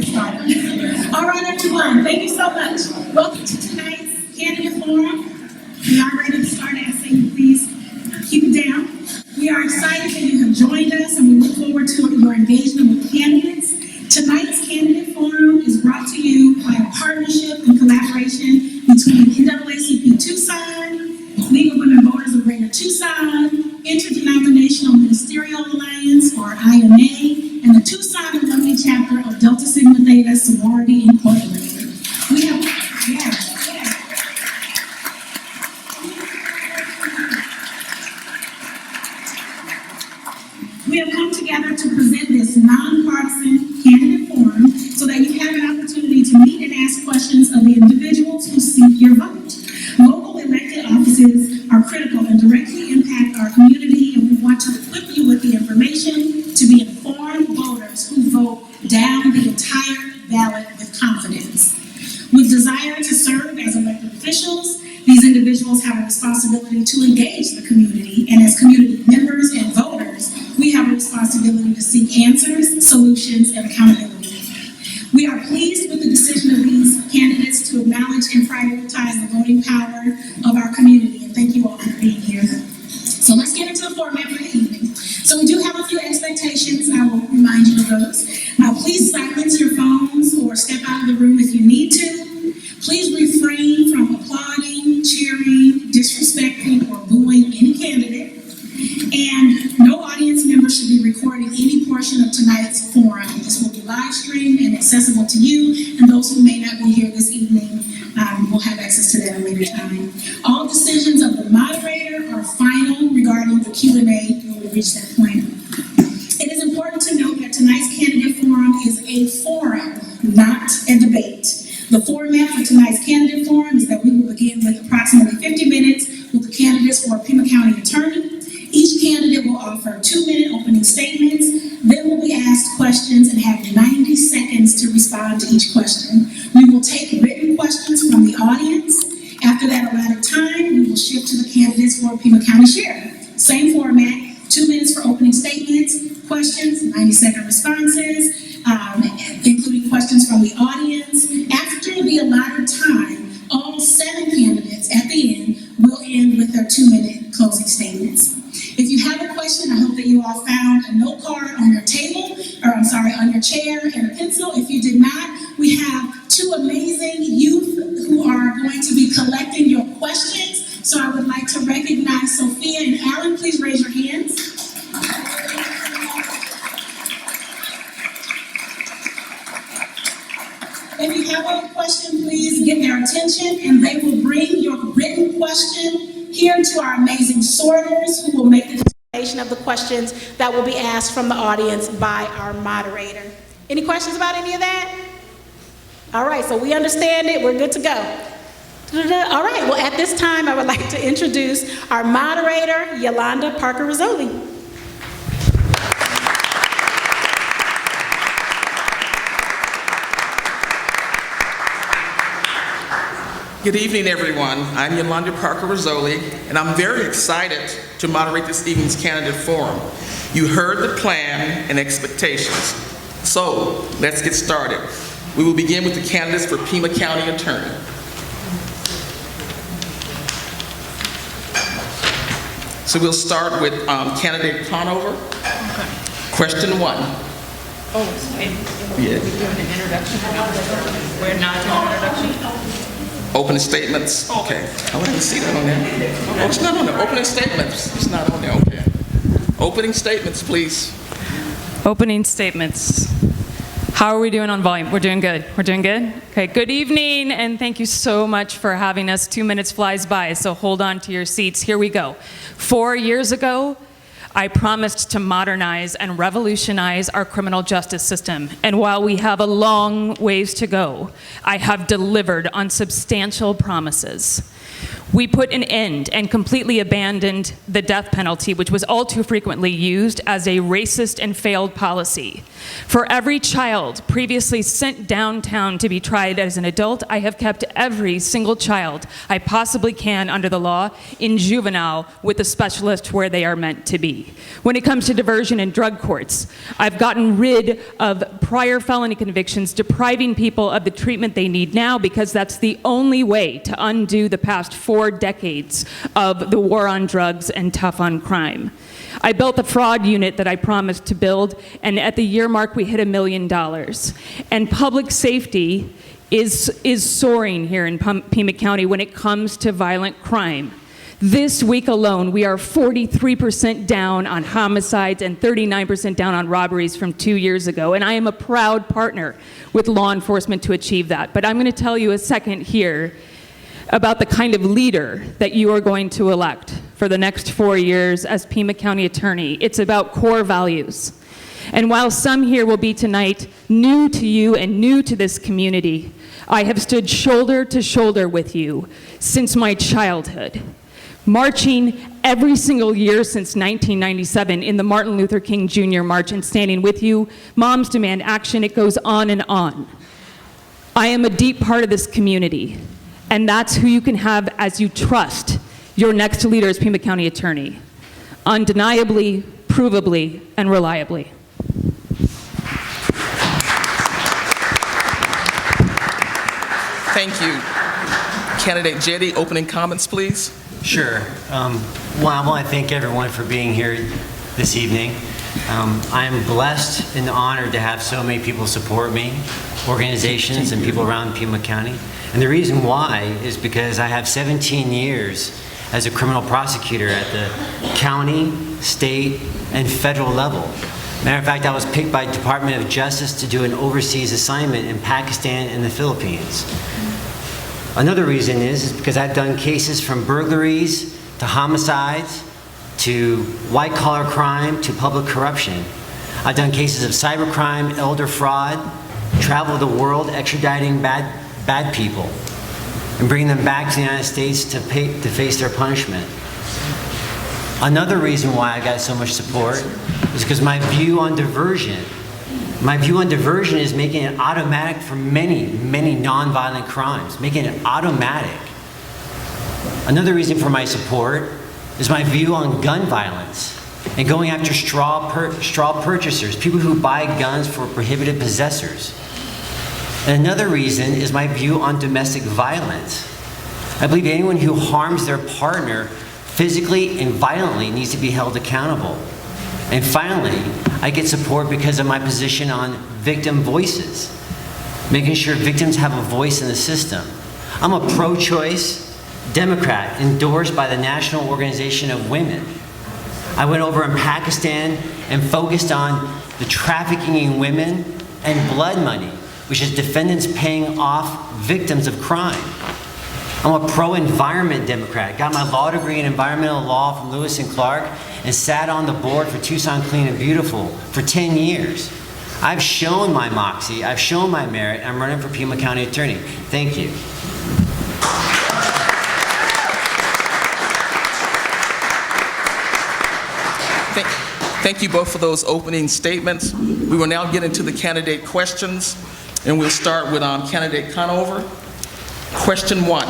get started. All right, everyone, thank you so much. Welcome to tonight's candidate forum. We are ready to start. I say please keep it down. We are excited that you have joined us, and we look forward to your engagement with candidates. Tonight's candidate forum is brought to you by a partnership and collaboration between NAACP Tucson, League of Women Voters of Greater Tucson, Interdenominational Ministerial Alliance, or IMA, and the Tucson Alumni Chapter of Delta Sigma Theta Sorority Incorporated. We have come together to present this nonpartisan candidate forum so that you have an opportunity to meet and ask questions of the individuals who seek your vote. Local elected offices are critical and directly impact our community, and we want to equip you with the information to be informed voters who vote down the entire ballot with confidence. With desire to serve as elected officials, these individuals have a responsibility to engage the community, and as community members and voters, we have a responsibility to seek answers, solutions, and accountability. We are pleased with the decision of these candidates to acknowledge and prioritize the voting power of our community, and thank you all for being here. So let's get into the format for the evening. So we do have a few expectations, and I will remind you of those. Please silence your phones or step out of the room if you need to. Please refrain from applauding, cheering, disrespecting, or booing any candidate. And no audience member should be recording any portion of tonight's forum. This will be live streamed and accessible to you, and those who may not be here this evening will have access to that at a later time. All decisions of the moderator are final regarding the Q&A when we reach that point. It is important to note that tonight's candidate forum is a forum, not a debate. The format for tonight's candidate forum is that we will begin with approximately 50 minutes with the candidates for Pima County Attorney. Each candidate will offer 2-minute opening statements, then will be asked questions and have 90 seconds to respond to each question. We will take written questions from the audience. After that allotted time, we will shift to the candidates for Pima County Sheriff. Same format, 2 minutes for opening statements, questions, 90-second responses, including questions from the audience. After the allotted time, all 7 candidates at the end will end with their 2-minute closing statements. If you have a question, I hope that you all found a note card on your table, on your chair, and a pencil. If you did not, we have 2 amazing youth who are going to be collecting your questions. So I would like to recognize Sophia and Alan. Please raise your hands. If you have a question, please get their attention, and they will bring your written question here to our amazing sorters who will make the determination of the questions that will be asked from the audience by our moderator. Any questions about any of that? All right, so we understand it. We're good to go. All right, well, at this time, I would like to introduce our moderator, Yolanda Parker-Rizzoli. Good evening, everyone. I'm Yolanda Parker-Rizzoli, and I'm very excited to moderate this evening's candidate forum. You heard the plan and expectations. So let's get started. We will begin with the candidates for Pima County Attorney. So we'll start with candidate Conover. Okay. Question 1. Oh, yeah. We're doing an introduction. We're not doing an introduction. Opening statements. Okay. I didn't see that on there. Oh, it's not on there. Opening statements. It's not on there. Okay. Opening statements, please. Opening statements. How are we doing on volume? We're doing good. We're doing good? Okay. Good evening, and thank you so much for having us. 2 minutes flies by, so hold on to your seats. Here we go. 4 years ago, I promised to modernize and revolutionize our criminal justice system. And while we have a long ways to go, I have delivered on substantial promises. We put an end and completely abandoned the death penalty, which was all too frequently used as a racist and failed policy. For every child previously sent downtown to be tried as an adult, I have kept every single child I possibly can under the law in juvenile with a specialist where they are meant to be. safety. When it comes to diversion and drug courts, I've gotten rid of prior felony convictions, depriving people of the treatment they need now, because that's the only way to undo the past 4 decades of the war on drugs and tough on crime. I built the fraud unit that I promised to build, and at the year mark, we hit $1 million. And public safety is soaring here in Pima County when it comes to violent crime. This week alone, we are 43% down on homicides and 39% down on robberies from 2 years ago. And I am a proud partner with law enforcement to achieve that. But I'm going to tell you a second here about the kind of leader that you are going to elect for the next 4 years as Pima County Attorney. It's about core values. And while some here will be tonight new to you and new to this community, I have stood shoulder to shoulder with you since my childhood, marching every single year since 1997 in the Martin Luther King Jr. March and standing with you. Moms Demand Action, it goes on and on. I am a deep part of this community, and that's who you can have as you trust your next leader as Pima County Attorney. Undeniably, provably, and reliably. Thank you. Candidate Jette, opening comments, please. Sure. Well, I want to thank everyone for being here this evening. I am blessed and honored to have so many people support me, organizations and people around Pima County. And the reason why is because I have 17 years as a criminal prosecutor at the county, state, and federal level. Matter of fact, I was picked by Department of Justice to do an overseas assignment in Pakistan and the Philippines. Another reason is because I've done cases from burglaries to homicides to white-collar crime to public corruption. I've done cases of cybercrime, elder fraud, traveled the world extraditing bad people and bringing them back to the United States to face their punishment. Another reason why I got so much support is because my view on diversion is making it automatic for many, many nonviolent crimes, making it automatic. Another reason for my support is my view on gun violence and going after straw purchasers, people who buy guns for prohibited possessors. And another reason is my view on domestic violence. I believe anyone who harms their partner physically and violently needs to be held accountable. And finally, I get support because of my position on victim voices, making sure victims have a voice in the system. I'm a pro-choice Democrat endorsed by the National Organization of Women. I went over in Pakistan and focused on the trafficking in women and blood money, which is defendants paying off victims of crime. I'm a pro-environment Democrat. Got my law degree in environmental law from Lewis and Clark and sat on the board for Tucson Clean and Beautiful for 10 years. I've shown my moxie, I've shown my merit, I'm running for Pima County Attorney. Thank you. Thank you both for those opening statements. We will now get into the candidate questions, and we'll start with candidate Conover. Question 1,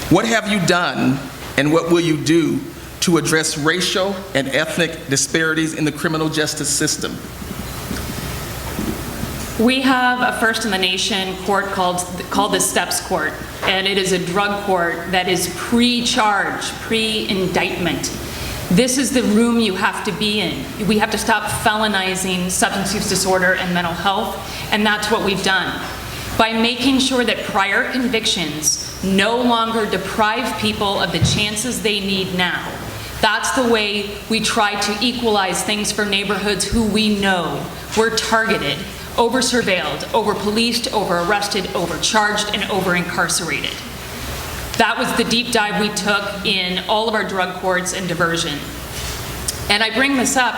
what have you done and what will you do to address racial and ethnic disparities in the criminal justice system? We have a first in the nation court called the Steps Court, and it is a drug court that is pre-charge, pre-indictment. This is the room you have to be in. We have to stop felonizing substance use disorder and mental health, and that's what we've done. By making sure that prior convictions no longer deprive people of the chances they need now. That's the way we try to equalize things for neighborhoods who we know were targeted, over-surveilled, over-policed, over-arrested, overcharged, and over-incarcerated. That was the deep dive we took in all of our drug courts and diversion. And I bring this up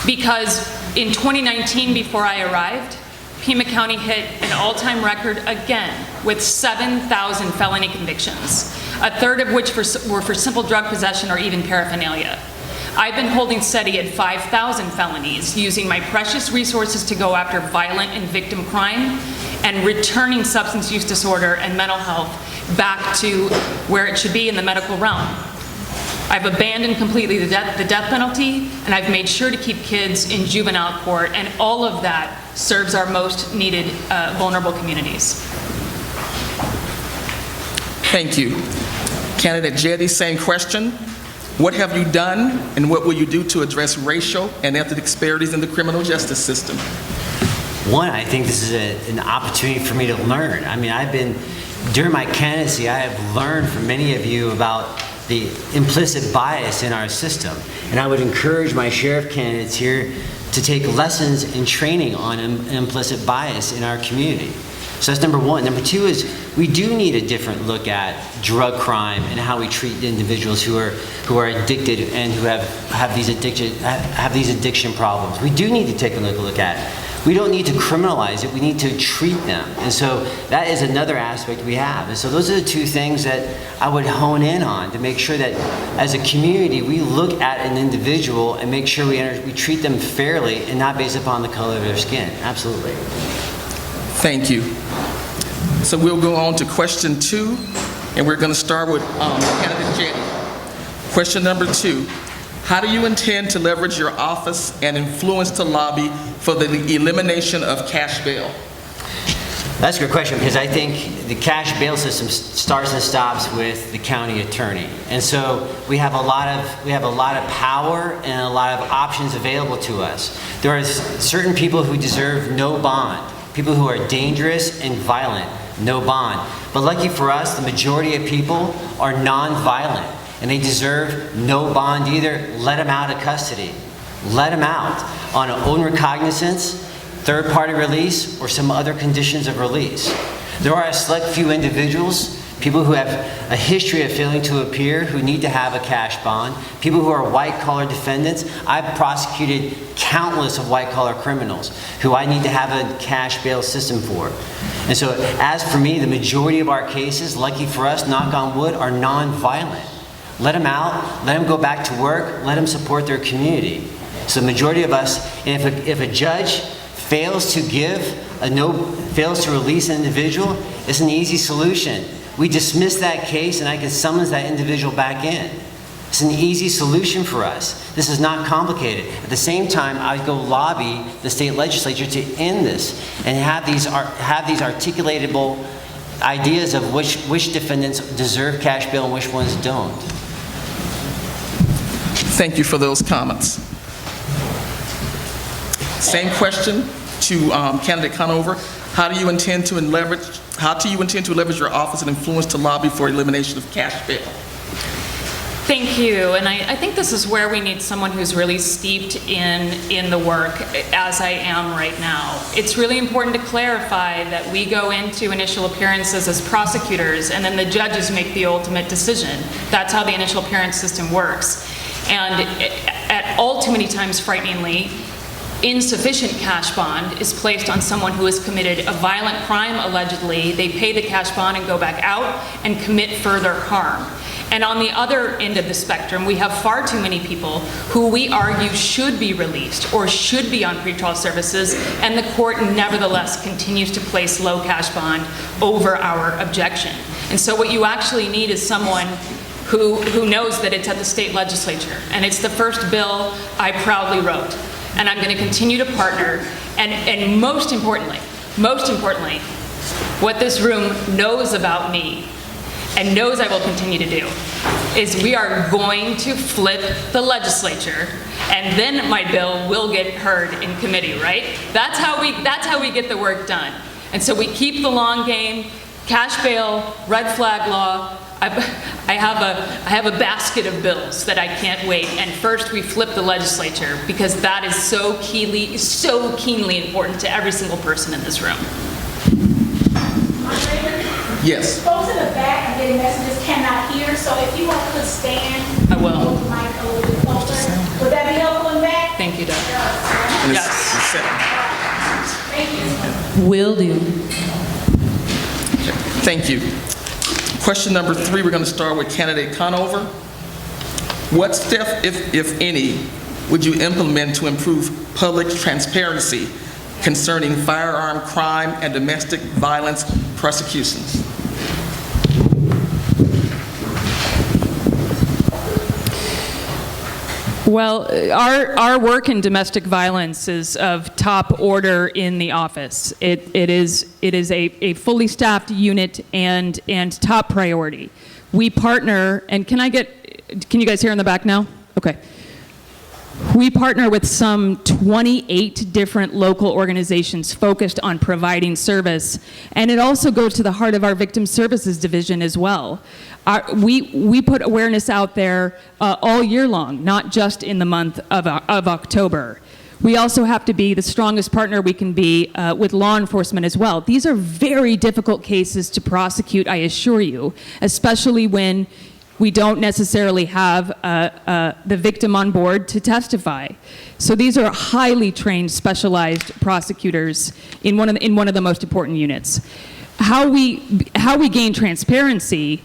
because in 2019, before I arrived, Pima County hit an all-time record again with 7,000 felony convictions, a third of which were for simple drug possession or even paraphernalia. I've been holding steady at 5,000 felonies, using my precious resources to go after violent and victim crime and returning substance use disorder and mental health back to where it should be in the medical realm. I've abandoned completely the death penalty, and I've made sure to keep kids in juvenile court, and all of that serves our most needed vulnerable communities. Thank you. Candidate Jette, same question. What have you done and what will you do to address racial and ethnic disparities in the criminal justice system? One, I think this is an opportunity for me to learn. I mean, during my candidacy, I have learned from many of you about the implicit bias in our system. And I would encourage my sheriff candidates here to take lessons and training on implicit bias in our community. So that's number one. Number two is we do need a different look at drug crime and how we treat individuals who are addicted and who have these addiction problems. We do need to take a look at it. We don't need to criminalize it, we need to treat them. And so that is another aspect we have. And so those are the two things that I would hone in on to make sure that as a community we look at an individual and make sure we treat them fairly and not based upon the color of their skin. Absolutely. Thank you. So we'll go on to question 2, and we're going to start with candidate Jette. Question number 2. How do you intend to leverage your office and influence to lobby for the elimination of cash bail? That's a good question, because I think the cash bail system starts and stops with the county attorney. And so we have a lot of power and a lot of options available to us. There are certain people who deserve no bond, people who are dangerous and violent, no bond. But lucky for us, the majority of people are non-violent, and they deserve no bond either. Let them out of custody. Let them out on own recognizance, third-party release, or some other conditions of release. There are a select few individuals, people who have a history of failing to appear, who need to have a cash bond, people who are white-collar defendants. I've prosecuted countless of white-collar criminals who I need to have a cash bail system for. And so as for me, the majority of our cases, lucky for us, knock on wood, are non-violent. Let them out, let them go back to work, let them support their community. So the majority of us, and if a judge fails to fails to release an individual, it's an easy solution. We dismiss that case and I can summons that individual back in. It's an easy solution for us. This is not complicated. At the same time, I go lobby the state legislature to end this and have these articulatable ideas of which defendants deserve cash bail and which ones don't. Thank you for those comments. Same question to candidate Conover. How do you intend to leverage your office and influence to lobby for elimination of cash bail? Thank you, and I think this is where we need someone who's really steeped in the work, as I am right now. It's really important to clarify that we go into initial appearances as prosecutors, and then the judges make the ultimate decision. That's how the initial appearance system works. And at all too many times, frighteningly, insufficient cash bond is placed on someone who has committed a violent crime, allegedly. They pay the cash bond and go back out and commit further harm. And on the other end of the spectrum, we have far too many people who we argue should be released or should be on pretrial services, and the court nevertheless continues to place low cash bond over our objection. And so what you actually need is someone who knows that it's at the state legislature, and it's the first bill I proudly wrote. And I'm going to continue to partner, and most importantly, what this room knows about me and knows I will continue to do is we are going to flip the legislature, and then my bill will get heard in committee, right? That's how we get the work done. And so we keep the long game, cash bail, red flag law. I have a basket of bills that I can't wait. And first we flip the legislature, because that is so keenly important to every single person in this room. Yes. Folks in the back are getting messages, cannot hear, so if you could stand. I will. Hold the mic a little bit closer. Would that be helpful in the back? Thank you, Doug. Yes. Thank you. Will do. Thank you. Question number 3, we're going to start with candidate Conover. What step, if any, would you implement to improve public transparency concerning firearm crime and domestic violence prosecutions? Well, our work in domestic violence is of top order in the office. It is a fully staffed unit and top priority. We partner, and can you guys hear in the back now? Okay. We partner with some 28 different local organizations focused on providing service, and it also goes to the heart of our victim services division as well. We put awareness out there all year long, not just in the month of October. We also have to be the strongest partner we can be with law enforcement as well. These are very difficult cases to prosecute, I assure you, especially when we don't necessarily have the victim on board to testify. So these are highly trained, specialized prosecutors in one of the most important units. How we gain transparency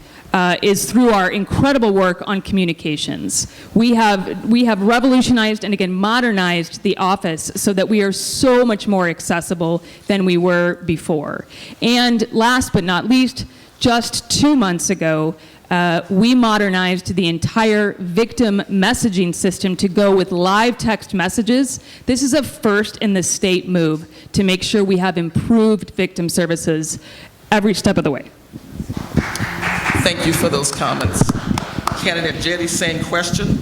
is through our incredible work on communications. We have revolutionized and again modernized the office so that we are so much more accessible than we were before. And last but not least, just 2 months ago, we modernized the entire victim messaging system to go with live text messages. This is a first in the state move to make sure we have improved victim services every step of the way. Thank you for those comments. Candidate Jette, same question.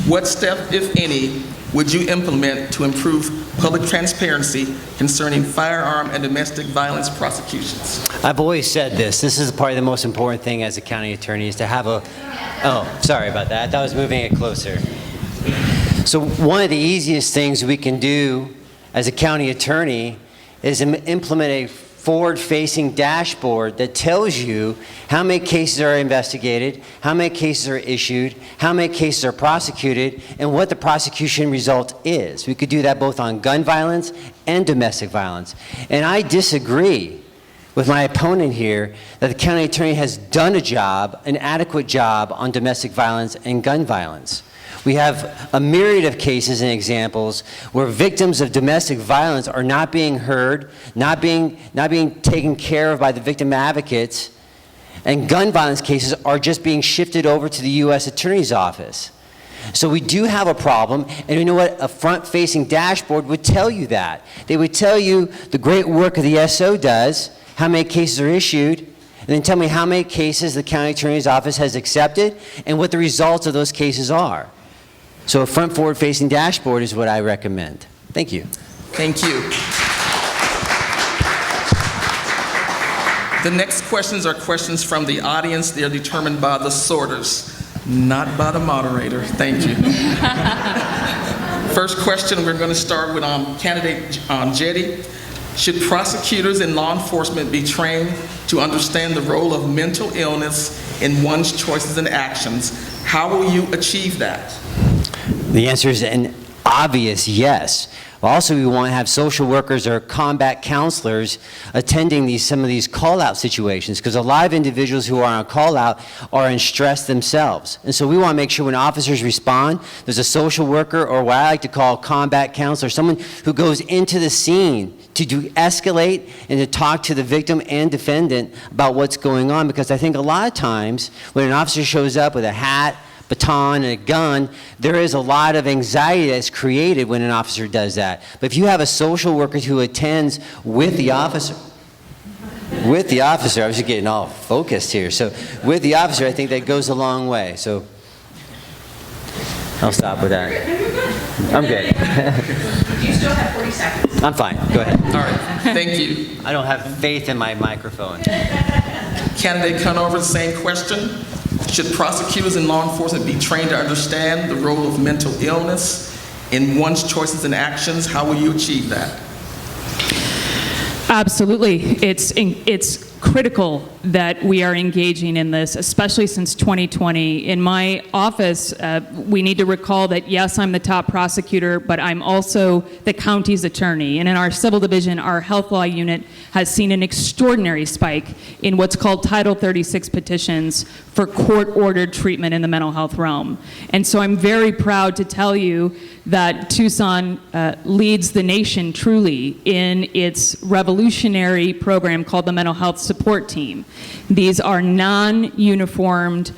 What step, if any, would you implement to improve public transparency concerning firearm and domestic violence prosecutions? I've always said this. This is probably the most important thing as a county attorney is to have a... Oh, sorry about that. I thought I was moving it closer. So one of the easiest things we can do as a county attorney is implement a forward-facing dashboard that tells you how many cases are investigated, how many cases are issued, how many cases are prosecuted, and what the prosecution result is. We could do that both on gun violence and domestic violence. And I disagree with my opponent here that the county attorney has done a job, an adequate job on domestic violence and gun violence. We have a myriad of cases and examples where victims of domestic violence are not being heard, not being taken care of by the victim advocates, and gun violence cases are just being shifted over to the U.S. Attorney's Office. So we do have a problem, and you know what? A front-facing dashboard would tell you that. They would tell you the great work of the SO does, how many cases are issued, and then tell me how many cases the county attorney's office has accepted and what the results of those cases are. So a front forward-facing dashboard is what I recommend. Thank you. Thank you. The next questions are questions from the audience. They are determined by the sorters, not by the moderator. Thank you. First question, we're going to start with candidate Jette. Should prosecutors and law enforcement be trained to understand the role of mental illness in one's choices and actions? How will you achieve that? The answer is an obvious yes. Also, we want to have social workers or combat counselors attending some of these call-out situations, because a lot of individuals who are on call-out are in stress themselves. And so we want to make sure when officers respond, there's a social worker, or what I like to call combat counselor, someone who goes into the scene to de-escalate and to talk to the victim and defendant about what's going on. Because I think a lot of times when an officer shows up with a hat, baton, and a gun, there is a lot of anxiety that's created when an officer does that. But if you have a social worker who attends with the officer, I was just getting all focused here. So with the officer, I think that goes a long way. So I'll stop with that. I'm good. You still have 40 seconds. I'm fine. Go ahead. All right. Thank you. I don't have faith in my microphone. Candidate Conover, same question. Should prosecutors and law enforcement be trained to understand the role of mental illness in one's choices and actions? How will you achieve that? Absolutely. It's critical that we are engaging in this, especially since 2020. In my office, we need to recall that, yes, I'm the top prosecutor, but I'm also the county's attorney. And in our civil division, our health law unit has seen an extraordinary spike in what's called Title 36 petitions for court-ordered treatment in the mental health realm. And so I'm very proud to tell you that Tucson leads the nation truly in its revolutionary program called the Mental Health Support Team. These are non-uniformed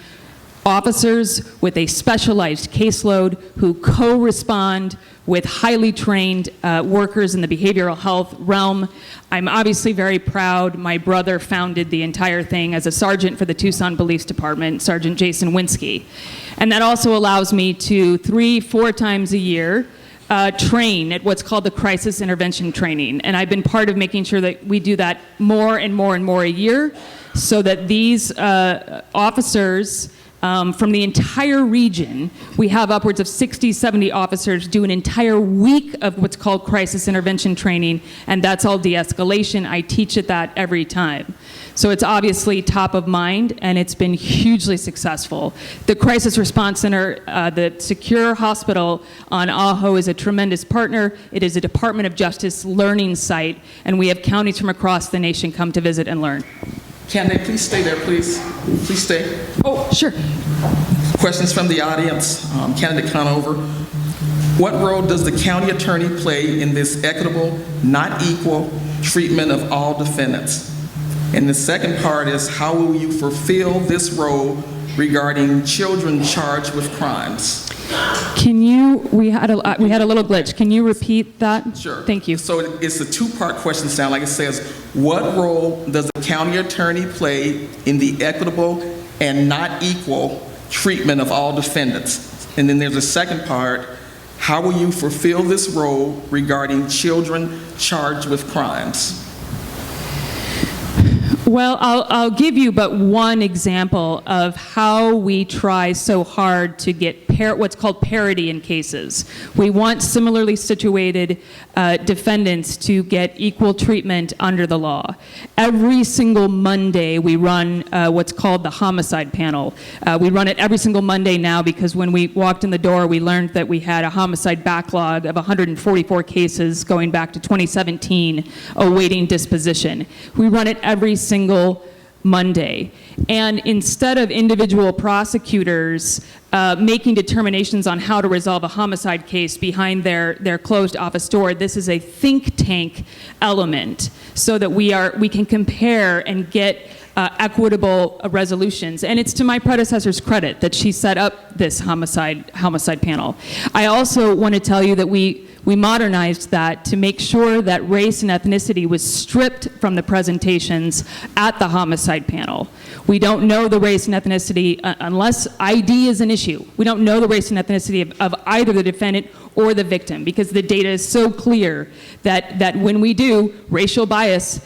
officers with a specialized caseload who co-respond with highly trained workers in the behavioral health realm. I'm obviously very proud. My brother founded the entire thing as a sergeant for the Tucson Police Department, Sergeant Jason Winsky. And that also allows me to 3-4 times a year train at what's called the crisis intervention training. And I've been part of making sure that we do that more and more and more a year, so that these officers from the entire region, we have upwards of 60, 70 officers do an entire week of what's called crisis intervention training, and that's all de-escalation. I teach it that every time. So it's obviously top of mind, and it's been hugely successful. The Crisis Response Center, the Secure Hospital on Ajo, is a tremendous partner. It is a Department of Justice learning site, and we have counties from across the nation come to visit and learn. Candidate, please stay there, please. Please stay. Oh, sure. Questions from the audience. Candidate Conover. What role does the county attorney play in this equitable, not equal treatment of all defendants? And the second part is, how will you fulfill this role regarding children charged with crimes? Can you, we had a little glitch. Can you repeat that? Sure. Thank you. So it's a two-part question, sound like it says, what role does the county attorney play in the equitable and not equal treatment of all defendants? And then there's a second part, how will you fulfill this role regarding children charged with crimes? Well, I'll give you but one example of how we try so hard to get what's called parity in cases. We want similarly situated defendants to get equal treatment under the law. Every single Monday we run what's called the homicide panel. We run it every single Monday now because when we walked in the door we learned that we had a homicide backlog of 144 cases going back to 2017 awaiting disposition. We run it every single Monday. And instead of individual prosecutors making determinations on how to resolve a homicide case behind their closed office door, this is a think tank element so that we can compare and get equitable resolutions. And it's to my predecessor's credit that she set up this homicide panel. I also want to tell you that we modernized that to make sure that race and ethnicity was stripped from the presentations at the homicide panel. We don't know the race and ethnicity unless ID is an issue. We don't know the race and ethnicity of either the defendant or the victim because the data is so clear that when we do, racial bias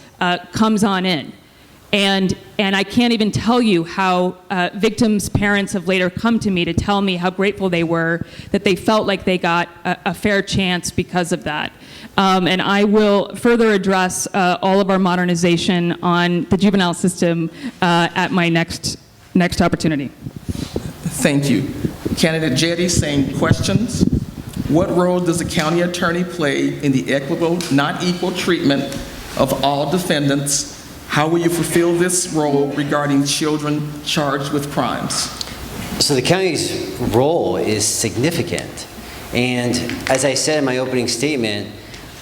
comes on in. And I can't even tell you how victims' parents have later come to me to tell me how grateful they were that they felt like they got a fair chance because of that. And I will further address all of our modernization on the juvenile system at my next opportunity. Thank you. Candidate Jette, same questions. What role does the county attorney play in the equitable, not equal treatment of all defendants? How will you fulfill this role regarding children charged with crimes? So the county's role is significant. And as I said in my opening statement,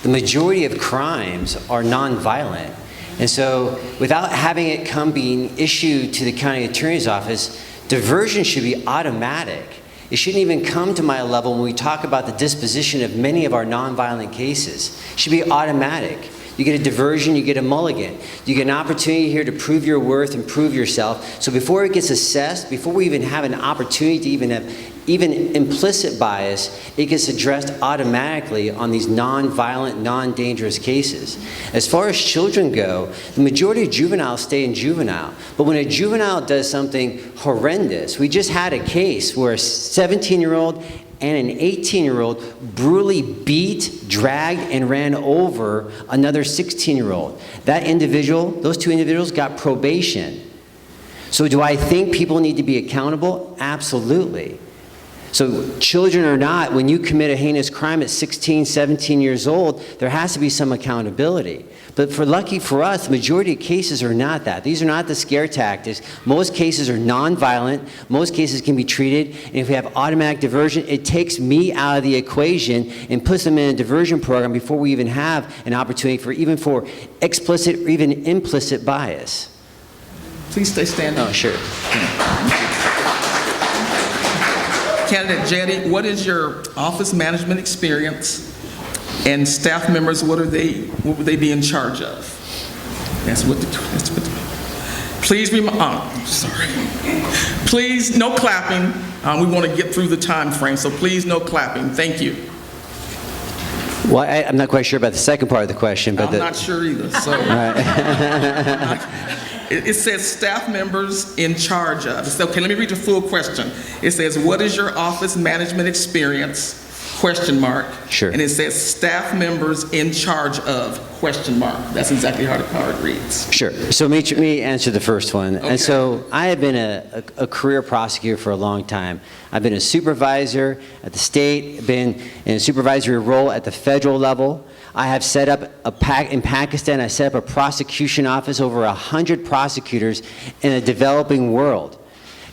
the majority of crimes are nonviolent. And so without having it come being issued to the county attorney's office, diversion should be automatic. It shouldn't even come to my level when we talk about the disposition of many of our nonviolent cases. It should be automatic. You get a diversion, you get a mulligan. You get an opportunity here to prove your worth and prove yourself. So before it gets assessed, before we even have an opportunity to even have implicit bias, it gets addressed automatically on these non-violent, non-dangerous cases. As far as children go, the majority of juveniles stay in juvenile. But when a juvenile does something horrendous, we just had a case where a 17-year-old and an 18-year-old brutally beat, dragged, and ran over another 16-year-old. That individual, those two individuals got probation. So do I think people need to be accountable? Absolutely. So children or not, when you commit a heinous crime at 16, 17 years old, there has to be some accountability. But lucky for us, the majority of cases are not that. These are not the scare tactics. Most cases are non-violent. Most cases can be treated. And if we have automatic diversion, it takes me out of the equation and puts them in a diversion program before we even have an opportunity for explicit or even implicit bias. Please stay standing. Oh, sure. Candidate Jette, what is your office management experience? And staff members, what would they be in charge of? Please, sorry. Please, no clapping. We want to get through the time frame, so please, no clapping. Thank you. Well, I'm not quite sure about the second part of the question, but I'm not sure either. So it says staff members in charge of. Okay, let me read the full question. It says, what is your office management experience? Question mark. Sure. And it says staff members in charge of, question mark. That's exactly how the card reads. Sure. So let me answer the first one. Okay. And so I have been a career prosecutor for a long time. I've been a supervisor at the state, been in a supervisory role at the federal level. I have set up in Pakistan, I set up a prosecution office, over 100 prosecutors in a developing world.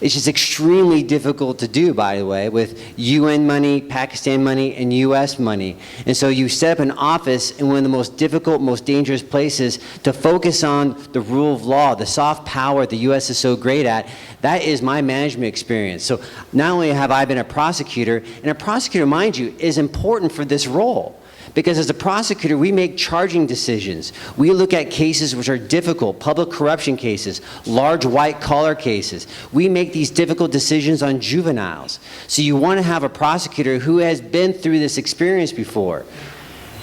It's just extremely difficult to do, by the way, with UN money, Pakistan money, and US money. And so you set up an office in one of the most difficult, most dangerous places to focus on the rule of law, the soft power the US is so great at. That is my management experience. So not only have I been a prosecutor, and a prosecutor, mind you, is important for this role. Because as a prosecutor, we make charging decisions. We look at cases which are difficult, public corruption cases, large white-collar cases. We make these difficult decisions on juveniles. So you want to have a prosecutor who has been through this experience before.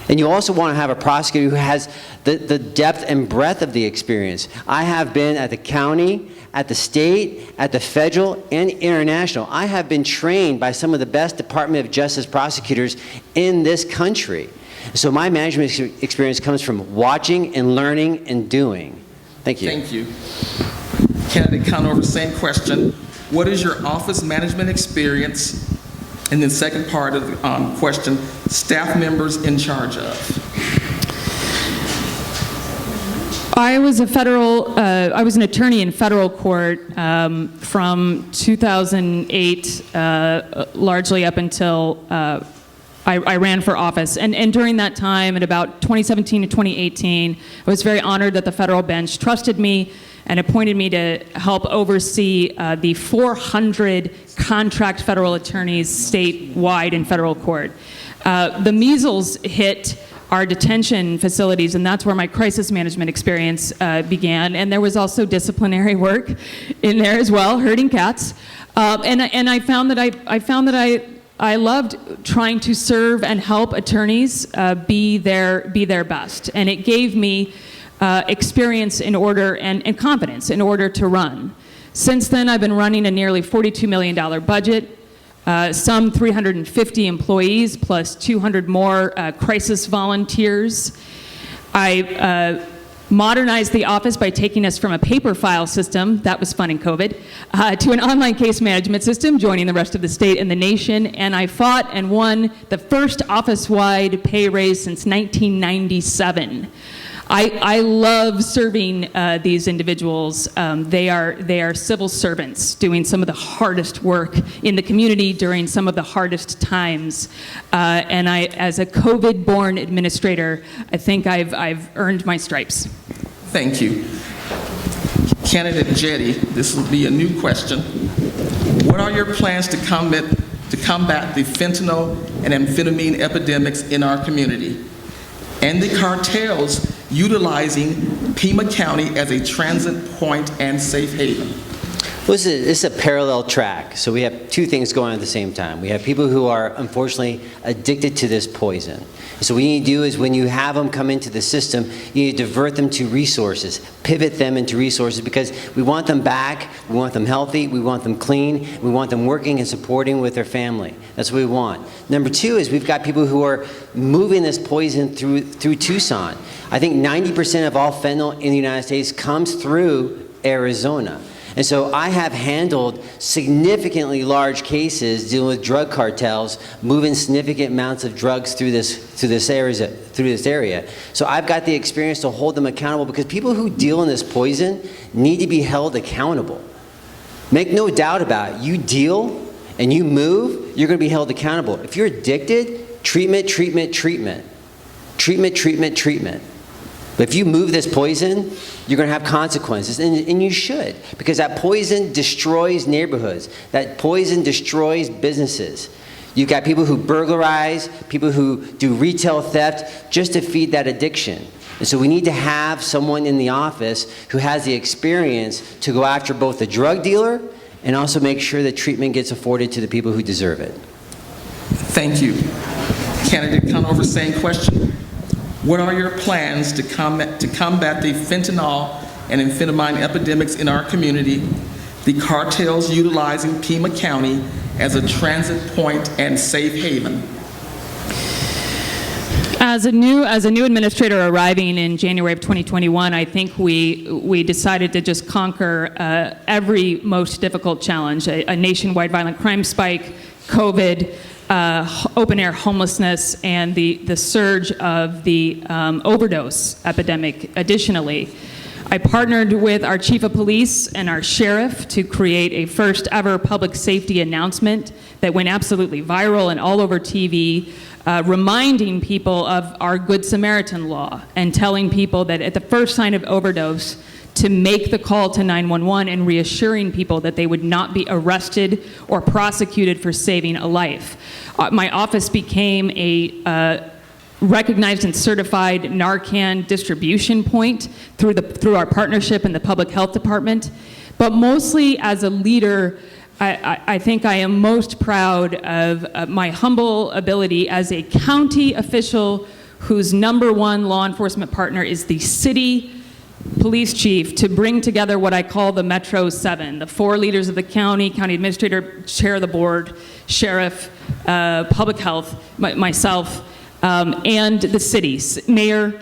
And you also want to have a prosecutor who has the depth and breadth of the experience. I have been at the county, at the state, at the federal, and international. I have been trained by some of the best Department of Justice prosecutors in this country. So my management experience comes from watching and learning and doing. Thank you. Thank you. Candidate Conover, same question. What is your office management experience? And then second part of the question, staff members in charge of. I was an attorney in federal court from 2008, largely up until I ran for office. And during that time, at about 2017 to 2018, I was very honored that the federal bench trusted me and appointed me to help oversee the 400 contract federal attorneys statewide in federal court. The measles hit our detention facilities, and that's where my crisis management experience began. And there was also disciplinary work in there as well, herding cats. And I found that I loved trying to serve and help attorneys be their best, and it gave me experience in order and confidence in order to run. Since then, I've been running a nearly $42 million budget. Some 350 employees plus 200 more crisis volunteers. I modernized the office by taking us from a paper file system, that was fun in COVID, to an online case management system, joining the rest of the state and the nation. And I fought and won the first office-wide pay raise since 1997. I love serving these individuals. They are civil servants doing some of the hardest work in the community during some of the hardest times. And I, as a COVID-born administrator, I think I've earned my stripes. Thank you. Candidate Jette, this will be a new question. What are your plans to combat the fentanyl and amphetamine epidemics in our community and the cartels utilizing Pima County as a transit point and safe haven? Well, this is a parallel track. So we have two things going on at the same time. We have people who are unfortunately addicted to this poison. So what you need to do is when you have them come into the system, you need to divert them to resources, pivot them into resources, because we want them back, we want them healthy, we want them clean, we want them working and supporting with their family. That's what we want. Number two is we've got people who are moving this poison through Tucson. I think 90% of all fentanyl in the United States comes through Arizona. And so I have handled significantly large cases dealing with drug cartels, moving significant amounts of drugs through this area. So I've got the experience to hold them accountable, because people who deal in this poison need to be held accountable. Make no doubt about it. You deal and you move, you're going to be held accountable. If you're addicted, treatment, treatment, treatment. Treatment, treatment, treatment. But if you move this poison, you're going to have consequences, and you should, because that poison destroys neighborhoods. That poison destroys businesses. You've got people who burglarize, people who do retail theft just to feed that addiction. And so we need to have someone in the office who has the experience to go after both the drug dealer and also make sure that treatment gets afforded to the people who deserve it. Thank you. Candidate Conover, same question. What are your plans to combat the fentanyl and amphetamine epidemics in our community, the cartels utilizing Pima County as a transit point and safe haven? As a new administrator arriving in January of 2021, I think we decided to just conquer every most difficult challenge, a nationwide violent crime spike, COVID, open-air homelessness, and the surge of the overdose epidemic additionally. I partnered with our chief of police and our sheriff to create a first ever public safety announcement that went absolutely viral and all over TV, reminding people of our Good Samaritan law and telling people that at the first sign of overdose to make the call to 911 and reassuring people that they would not be arrested or prosecuted for saving a life. My office became a recognized and certified Narcan distribution point through our partnership in the public health department. But mostly as a leader, I think I am most proud of my humble ability as a county official whose #1 law enforcement partner is the city police chief, to bring together what I call the Metro 7, the 4 leaders of the county, county administrator, chair of the board, sheriff, public health, myself, and the cities, mayor,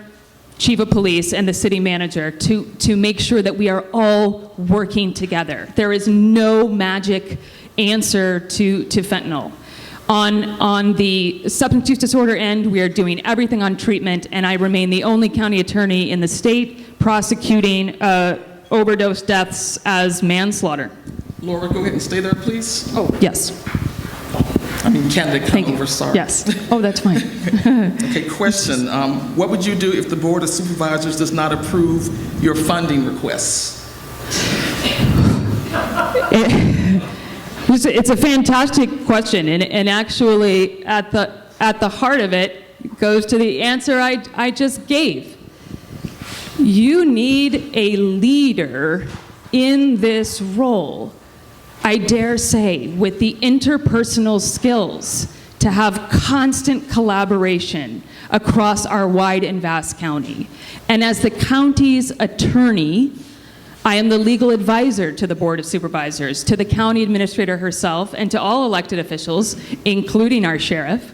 chief of police, and the city manager to make sure that we are all working together. There is no magic answer to fentanyl. On the substance use disorder end, we are doing everything on treatment, and I remain the only county attorney in the state prosecuting overdose deaths as manslaughter. Laura, go ahead and stay there, please. Oh, yes. I mean, candidate Thank you. Conover, sorry. Yes. Oh, that's fine. Okay, question. What would you do if the Board of Supervisors does not approve your funding requests? It's a fantastic question, and actually at the heart of it goes to the answer I just gave. You need a leader in this role, I dare say, with the interpersonal skills to have constant collaboration across our wide and vast county. And as the county's attorney, I am the legal advisor to the Board of Supervisors, to the county administrator herself, and to all elected officials, including our sheriff.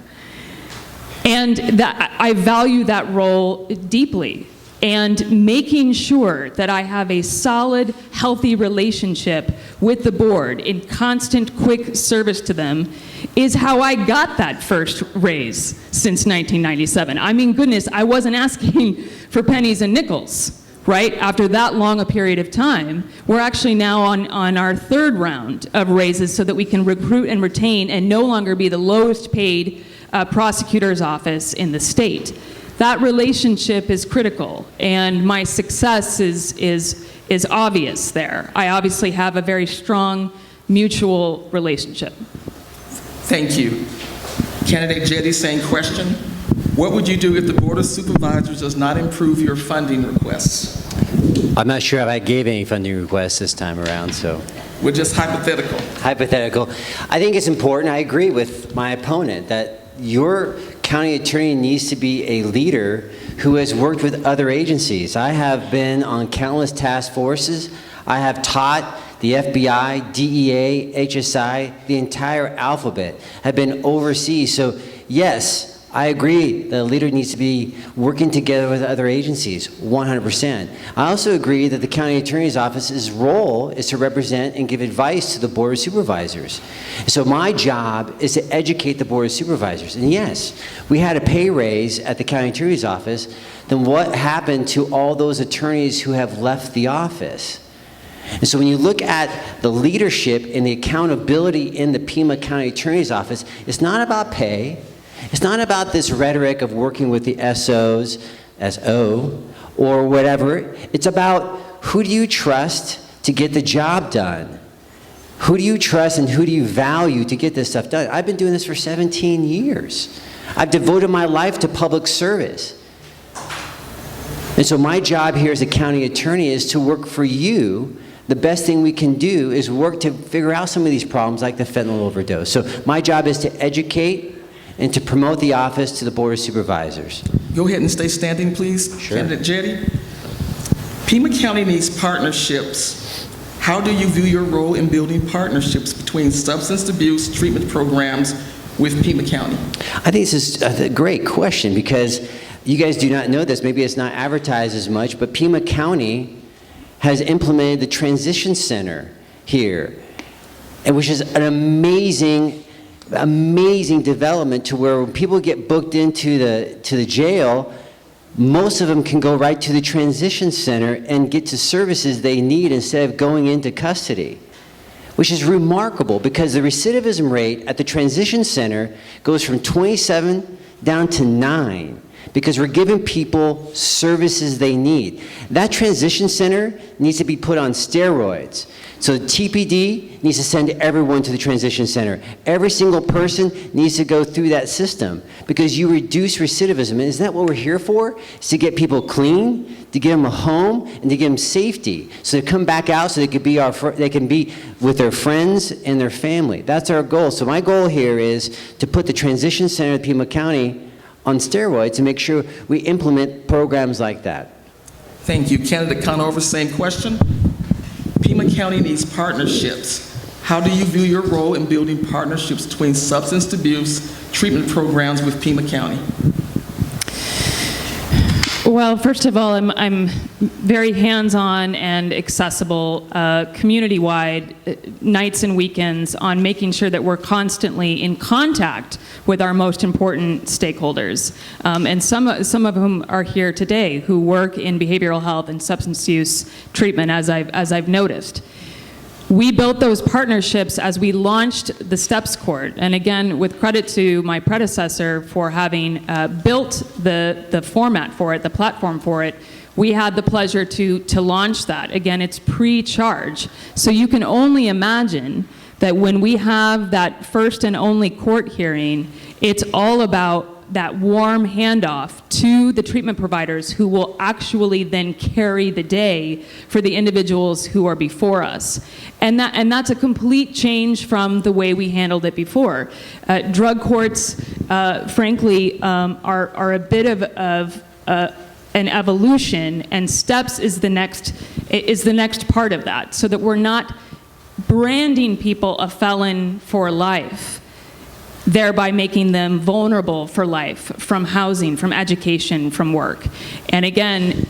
And that I value that role deeply. And making sure that I have a solid, healthy relationship with the board in constant, quick service to them is how I got that first raise since 1997. I mean, goodness, I wasn't asking for pennies and nickels, right? After that long a period of time, we're actually now on our 3rd round of raises so that we can recruit and retain and no longer be the lowest paid prosecutor's office in the state. That relationship is critical, and my success is obvious there. I obviously have a very strong mutual relationship. Thank you. Candidate Jette, same question. What would you do if the Board of Supervisors does not approve your funding requests? I'm not sure if I gave any funding requests this time around, so. We're just hypothetical. Hypothetical. I think it's important, I agree with my opponent, that your county attorney needs to be a leader who has worked with other agencies. I have been on countless task forces. I have taught the FBI, DEA, HSI, the entire alphabet, have been overseas. So yes, I agree that a leader needs to be working together with other agencies, 100%. I also agree that the county attorney's office's role is to represent and give advice to the Board of Supervisors. So my job is to educate the Board of Supervisors. And yes, we had a pay raise at the county attorney's office. Then what happened to all those attorneys who have left the office? And so when you look at the leadership and the accountability in the Pima County Attorney's Office, it's not about pay. It's not about this rhetoric of working with the SO. or whatever. It's about who do you trust to get the job done? Who do you trust and who do you value to get this stuff done? I've been doing this for 17 years. I've devoted my life to public service. And so my job here as a county attorney is to work for you. The best thing we can do is work to figure out some of these problems like the fentanyl overdose. So my job is to educate and to promote the office to the Board of Supervisors. Go ahead and stay standing, please. Sure. Candidate Jette. Pima County needs partnerships. How do you view your role in building partnerships between substance abuse treatment programs with Pima County? I think this is a great question because you guys do not know this. Maybe it's not advertised as much, but Pima County has implemented the transition center here, and which is an amazing development to where when people get booked into the jail, most of them can go right to the transition center and get to services they need instead of going into custody, which is remarkable because the recidivism rate at the transition center goes from 27 down to 9 because we're giving people services they need. That transition center needs to be put on steroids. So TPD needs to send everyone to the transition center. Every single person needs to go through that system because you reduce recidivism. And isn't that what we're here for? Is to get people clean, to give them a home, and to give them safety. So they come back out so they can be with their friends and their family. That's our goal. So my goal here is to put the transition center of Pima County on steroids to make sure we implement programs like that. Thank you. Candidate Conover, same question. Pima County needs partnerships. How do you view your role in building partnerships between substance abuse treatment programs with Pima County? Well, first of all, I'm very hands-on and accessible community-wide nights and weekends on making sure that we're constantly in contact with our most important stakeholders. And some of whom are here today who work in behavioral health and substance use treatment, as I've noticed. We built those partnerships as we launched the STEPS Court. And again, with credit to my predecessor for having built the format for it, the platform for it, we had the pleasure to launch that. Again, it's pre-charge. So you can only imagine that when we have that first and only court hearing, it's all about that warm handoff to the treatment providers who will actually then carry the day for the individuals who are before us. And that's a complete change from the way we handled it before. Drug courts, frankly, are a bit of an evolution, and STEPS is the next part of that, so that we're not branding people a felon for life, thereby making them vulnerable for life, from housing, from education, from work. And again,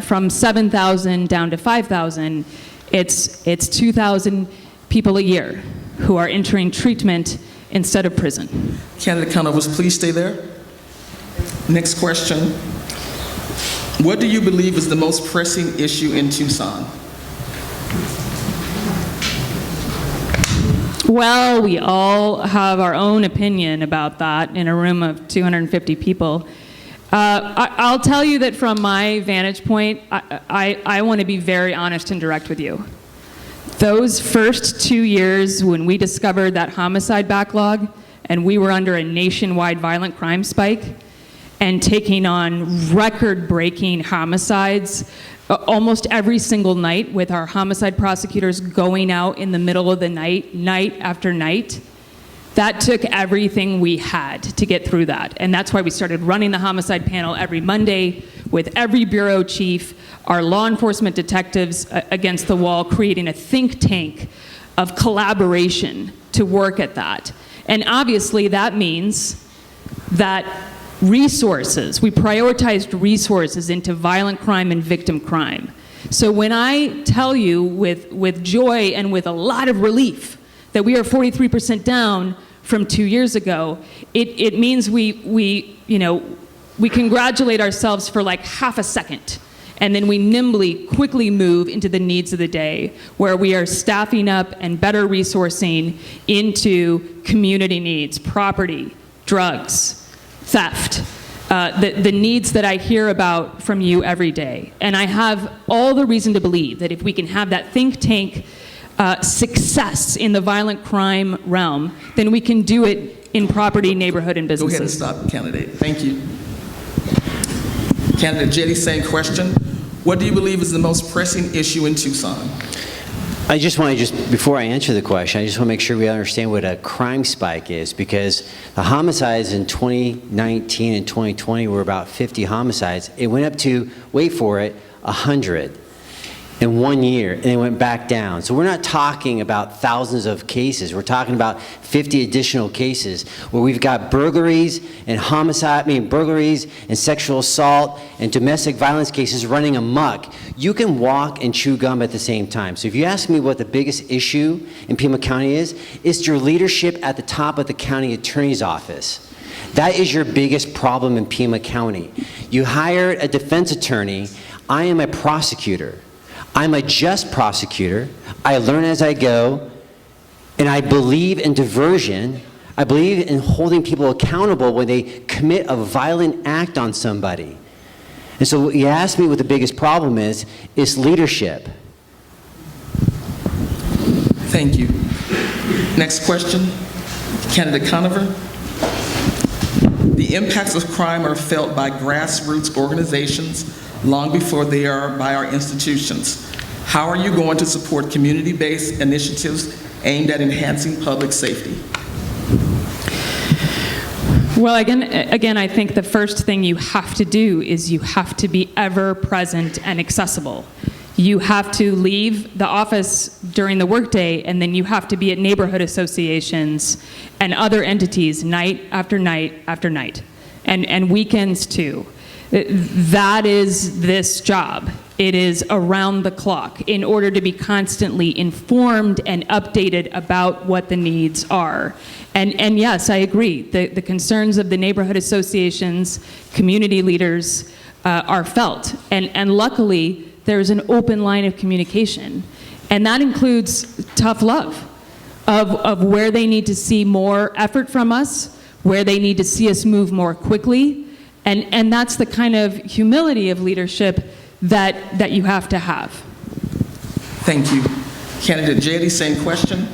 from 7,000 down to 5,000, it's 2,000 people a year who are entering treatment instead of prison. Candidate Conover, please stay there. Next question. What do you believe is the most pressing issue in Tucson? Well, we all have our own opinion about that in a room of 250 people. I'll tell you that from my vantage point, I want to be very honest and direct with you. Those first 2 years when we discovered that homicide backlog and we were under a nationwide violent crime spike and taking on record-breaking homicides almost every single night with our homicide prosecutors going out in the middle of the night, night after night, that took everything we had to get through that. And that's why we started running the homicide panel every Monday with every bureau chief, our law enforcement detectives against the wall, creating a think tank of collaboration to work at that. And obviously that means that resources, we prioritized resources into violent crime and victim crime. So when I tell you with joy and with a lot of relief that we are 43% down from 2 years ago, it means we congratulate ourselves for like half a second, and then we nimbly, quickly move into the needs of the day, where we are staffing up and better resourcing into community needs, property, drugs, theft, the needs that I hear about from you every day. And I have all the reason to believe that if we can have that think tank success in the violent crime realm, then we can do it in property, neighborhood, and Go ahead and businesses. stop, candidate. Thank you. Candidate Jette, same question. What do you believe is the most pressing issue in Tucson? I just want to before I answer the question, I just want to make sure we understand what a crime spike is, because the homicides in 2019 and 2020 were about 50 homicides. It went up to, wait for it, 100 in 1 year, and it went back down. So we're not talking about thousands of cases. We're talking about 50 additional cases where we've got burglaries and burglaries and sexual assault and domestic violence cases running amok. You can walk and chew gum at the same time. So if you ask me what the biggest issue in Pima County is, it's your leadership at the top of the county attorney's office. That is your biggest problem in Pima County. You hired a defense attorney. I am a prosecutor. I'm a just prosecutor. I learn as I go, and I believe in diversion. I believe in holding people accountable when they commit a violent act on somebody. And so you asked me what the biggest problem is, it's leadership. Thank you. Next question, candidate Conover. The impacts of crime are felt by grassroots organizations long before they are by our institutions. How are you going to support community-based initiatives aimed at enhancing public safety? Well, again, I think the first thing you have to do is you have to be ever present and accessible. You have to leave the office during the workday, and then you have to be at neighborhood associations and other entities night after night after night, and weekends too. That is this job. It is around the clock in order to be constantly informed and updated about what the needs are. And yes, I agree. The concerns of the neighborhood associations, community leaders are felt. And luckily, there's an open line of communication. And that includes tough love of where they need to see more effort from us, where they need to see us move more quickly. And that's the kind of humility of leadership that you have to have. Thank you. Candidate Jette, same question.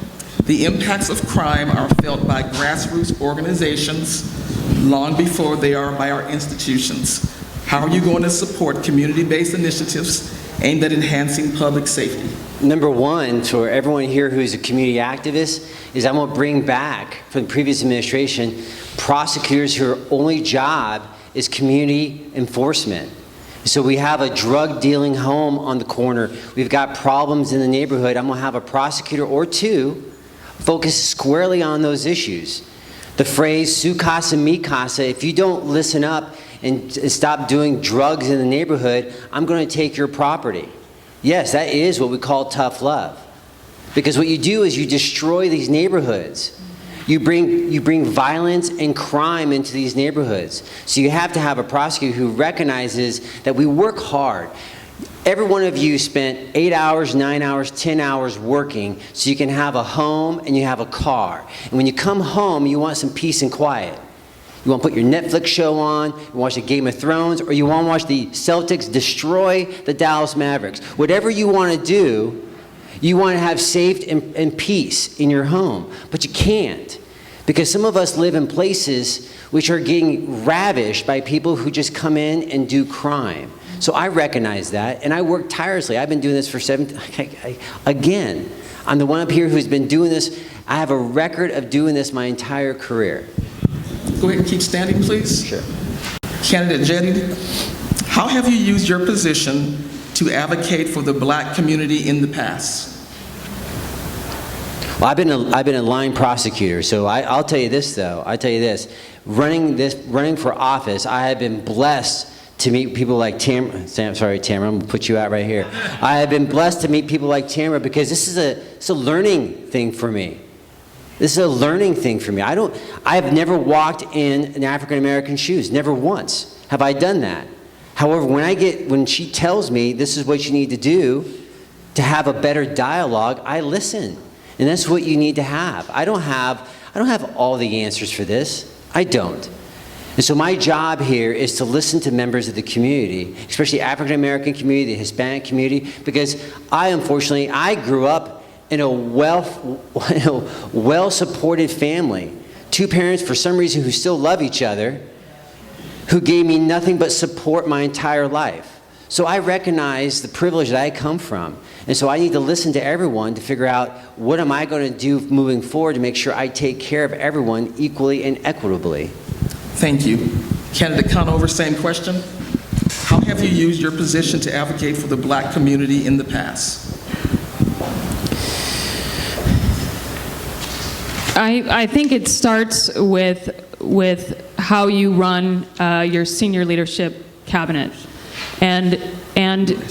The impacts of crime are felt by grassroots organizations long before they are by our institutions. How are you going to support community-based initiatives aimed at enhancing public safety? Number one, for everyone here who's a community activist, is I'm going to bring back from the previous administration prosecutors whose only job is community enforcement. So we have a drug dealing home on the corner. We've got problems in the neighborhood. I'm going to have a prosecutor or two focus squarely on those issues. The phrase, su casa, mi casa, if you don't listen up and stop doing drugs in the neighborhood, I'm going to take your property. Yes, that is what we call tough love. Because what you do is you destroy these neighborhoods. You bring violence and crime into these neighborhoods. So you have to have a prosecutor who recognizes that we work hard. Every one of you spent 8 hours, 9 hours, 10 hours working so you can have a home and you have a car. And when you come home, you want some peace and quiet. You want to put your Netflix show on, you want to watch the Game of Thrones, or you want to watch the Celtics destroy the Dallas Mavericks. Whatever you want to do, you want to have safety and peace in your home, but you can't, because some of us live in places which are getting ravished by people who just come in and do crime. So I recognize that, and I work tirelessly. I've been doing this for again, I'm the one up here who's been doing this. I have a record of doing this my entire career. Go ahead and keep standing, please. Sure. Candidate Jette, how have you used your position to advocate for the Black community in the past? Well, I've been a line prosecutor, so I'll tell you this, though. I'll tell you this. Running for office, I have been blessed to meet people like Tamara. Sorry, Tamara, I'm going to put you out right here. I have been blessed to meet people like Tamara because this is a learning thing for me. This is a learning thing for me. I have never walked in an African American shoes, never once have I done that. However, when she tells me this is what you need to do to have a better dialogue, I listen. And that's what you need to have. I don't have all the answers for this. I don't. And so my job here is to listen to members of the community, especially African American community, the Hispanic community, because unfortunately, I grew up in a well-supported family. Two parents, for some reason, who still love each other, who gave me nothing but support my entire life. So I recognize the privilege that I come from. And so I need to listen to everyone to figure out what am I going to do moving forward to make sure I take care of everyone equally and equitably. Thank you. Candidate Conover, same question. How have you used your position to advocate for the Black community in the past? I think it starts with how you run your senior leadership cabinet. And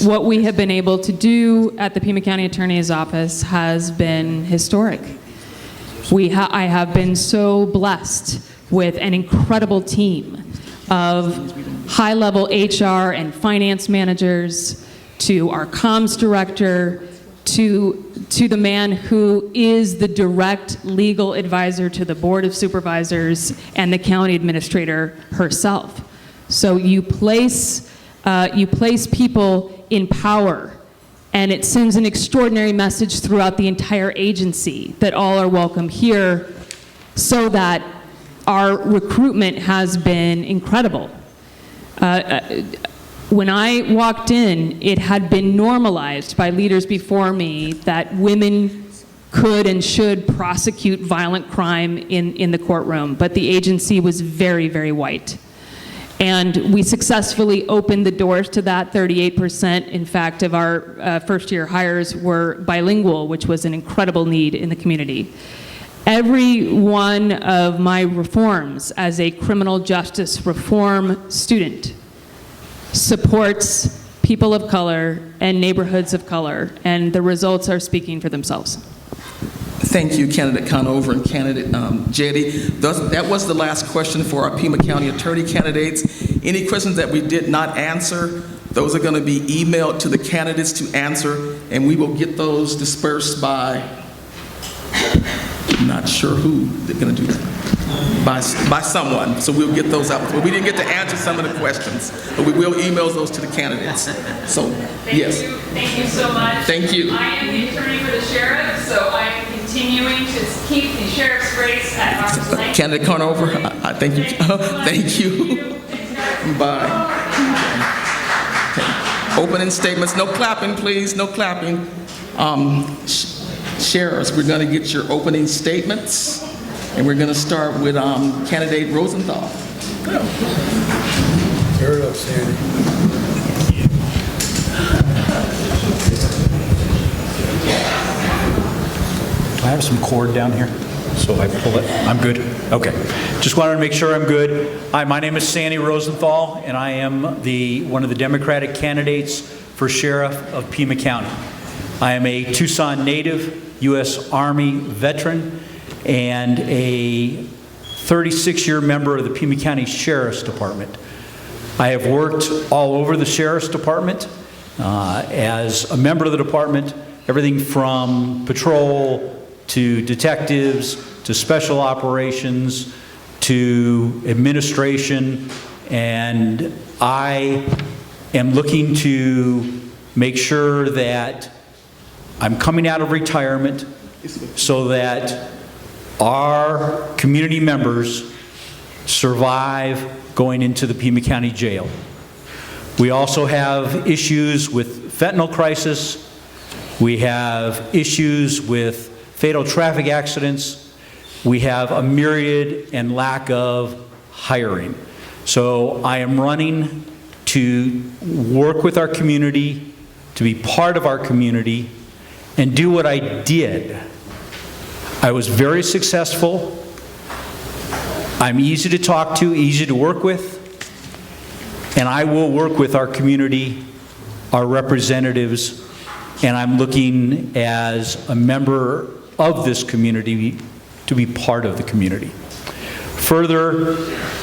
what we have been able to do at the Pima County Attorney's Office has been historic. I have been so blessed with an incredible team of high-level HR and finance managers, to our comms director, to the man who is the direct legal advisor to the Board of Supervisors and the county administrator herself. So you place people in power, and it sends an extraordinary message throughout the entire agency that all are welcome here, so that our recruitment has been incredible. When I walked in, it had been normalized by leaders before me that women could and should prosecute violent crime in the courtroom, but the agency was very, very white. And we successfully opened the doors to that. 38%, in fact, of our first-year hires were bilingual, which was an incredible need in the community. Every one of my reforms as a criminal justice reform student supports people of color and neighborhoods of color, and the results are speaking for themselves. Thank you, Candidate Conover and Candidate Jette. That was the last question for our Pima County Attorney candidates. Any questions that we did not answer, those are going to be emailed to the candidates to answer, and we will get those dispersed by, I'm not sure who they're going to do that, by someone. So we'll get those out. But we didn't get to answer some of the questions, but we will email those to the candidates. So, yes. Thank you so much. Thank you. I am the attorney for the sheriff, so I am continuing to keep the sheriff's race at arm's length. Candidate Conover, I thank you. Thank you. Bye. Okay. Opening statements. No clapping, please. No clapping. Sheriffs, we're going to get your opening statements, and we're going to start with candidate Rosenthal. Turn it up, Sandy. Do I have some cord down here? So I pull it. I'm good? Okay. Just wanted to make sure I'm good. Hi, my name is Sandy Rosenthal, and I am one of the Democratic candidates for Sheriff of Pima County. I am a Tucson native, U.S. Army veteran, and a 36-year member of the Pima County Sheriff's Department. I have worked all over the Sheriff's Department as a member of the department, everything from patrol to detectives to special operations to administration, and I am looking to make sure that I'm coming out of retirement so that our community members survive going into the Pima County Jail. We also have issues with fentanyl crisis. We have issues with fatal traffic accidents. We have a myriad and lack of hiring. So I am running to work with our community, to be part of our community, and do what I did. I was very successful. I'm easy to talk to, easy to work with, and I will work with our community, our representatives, and I'm looking as a member of this community to be part of the community. Further,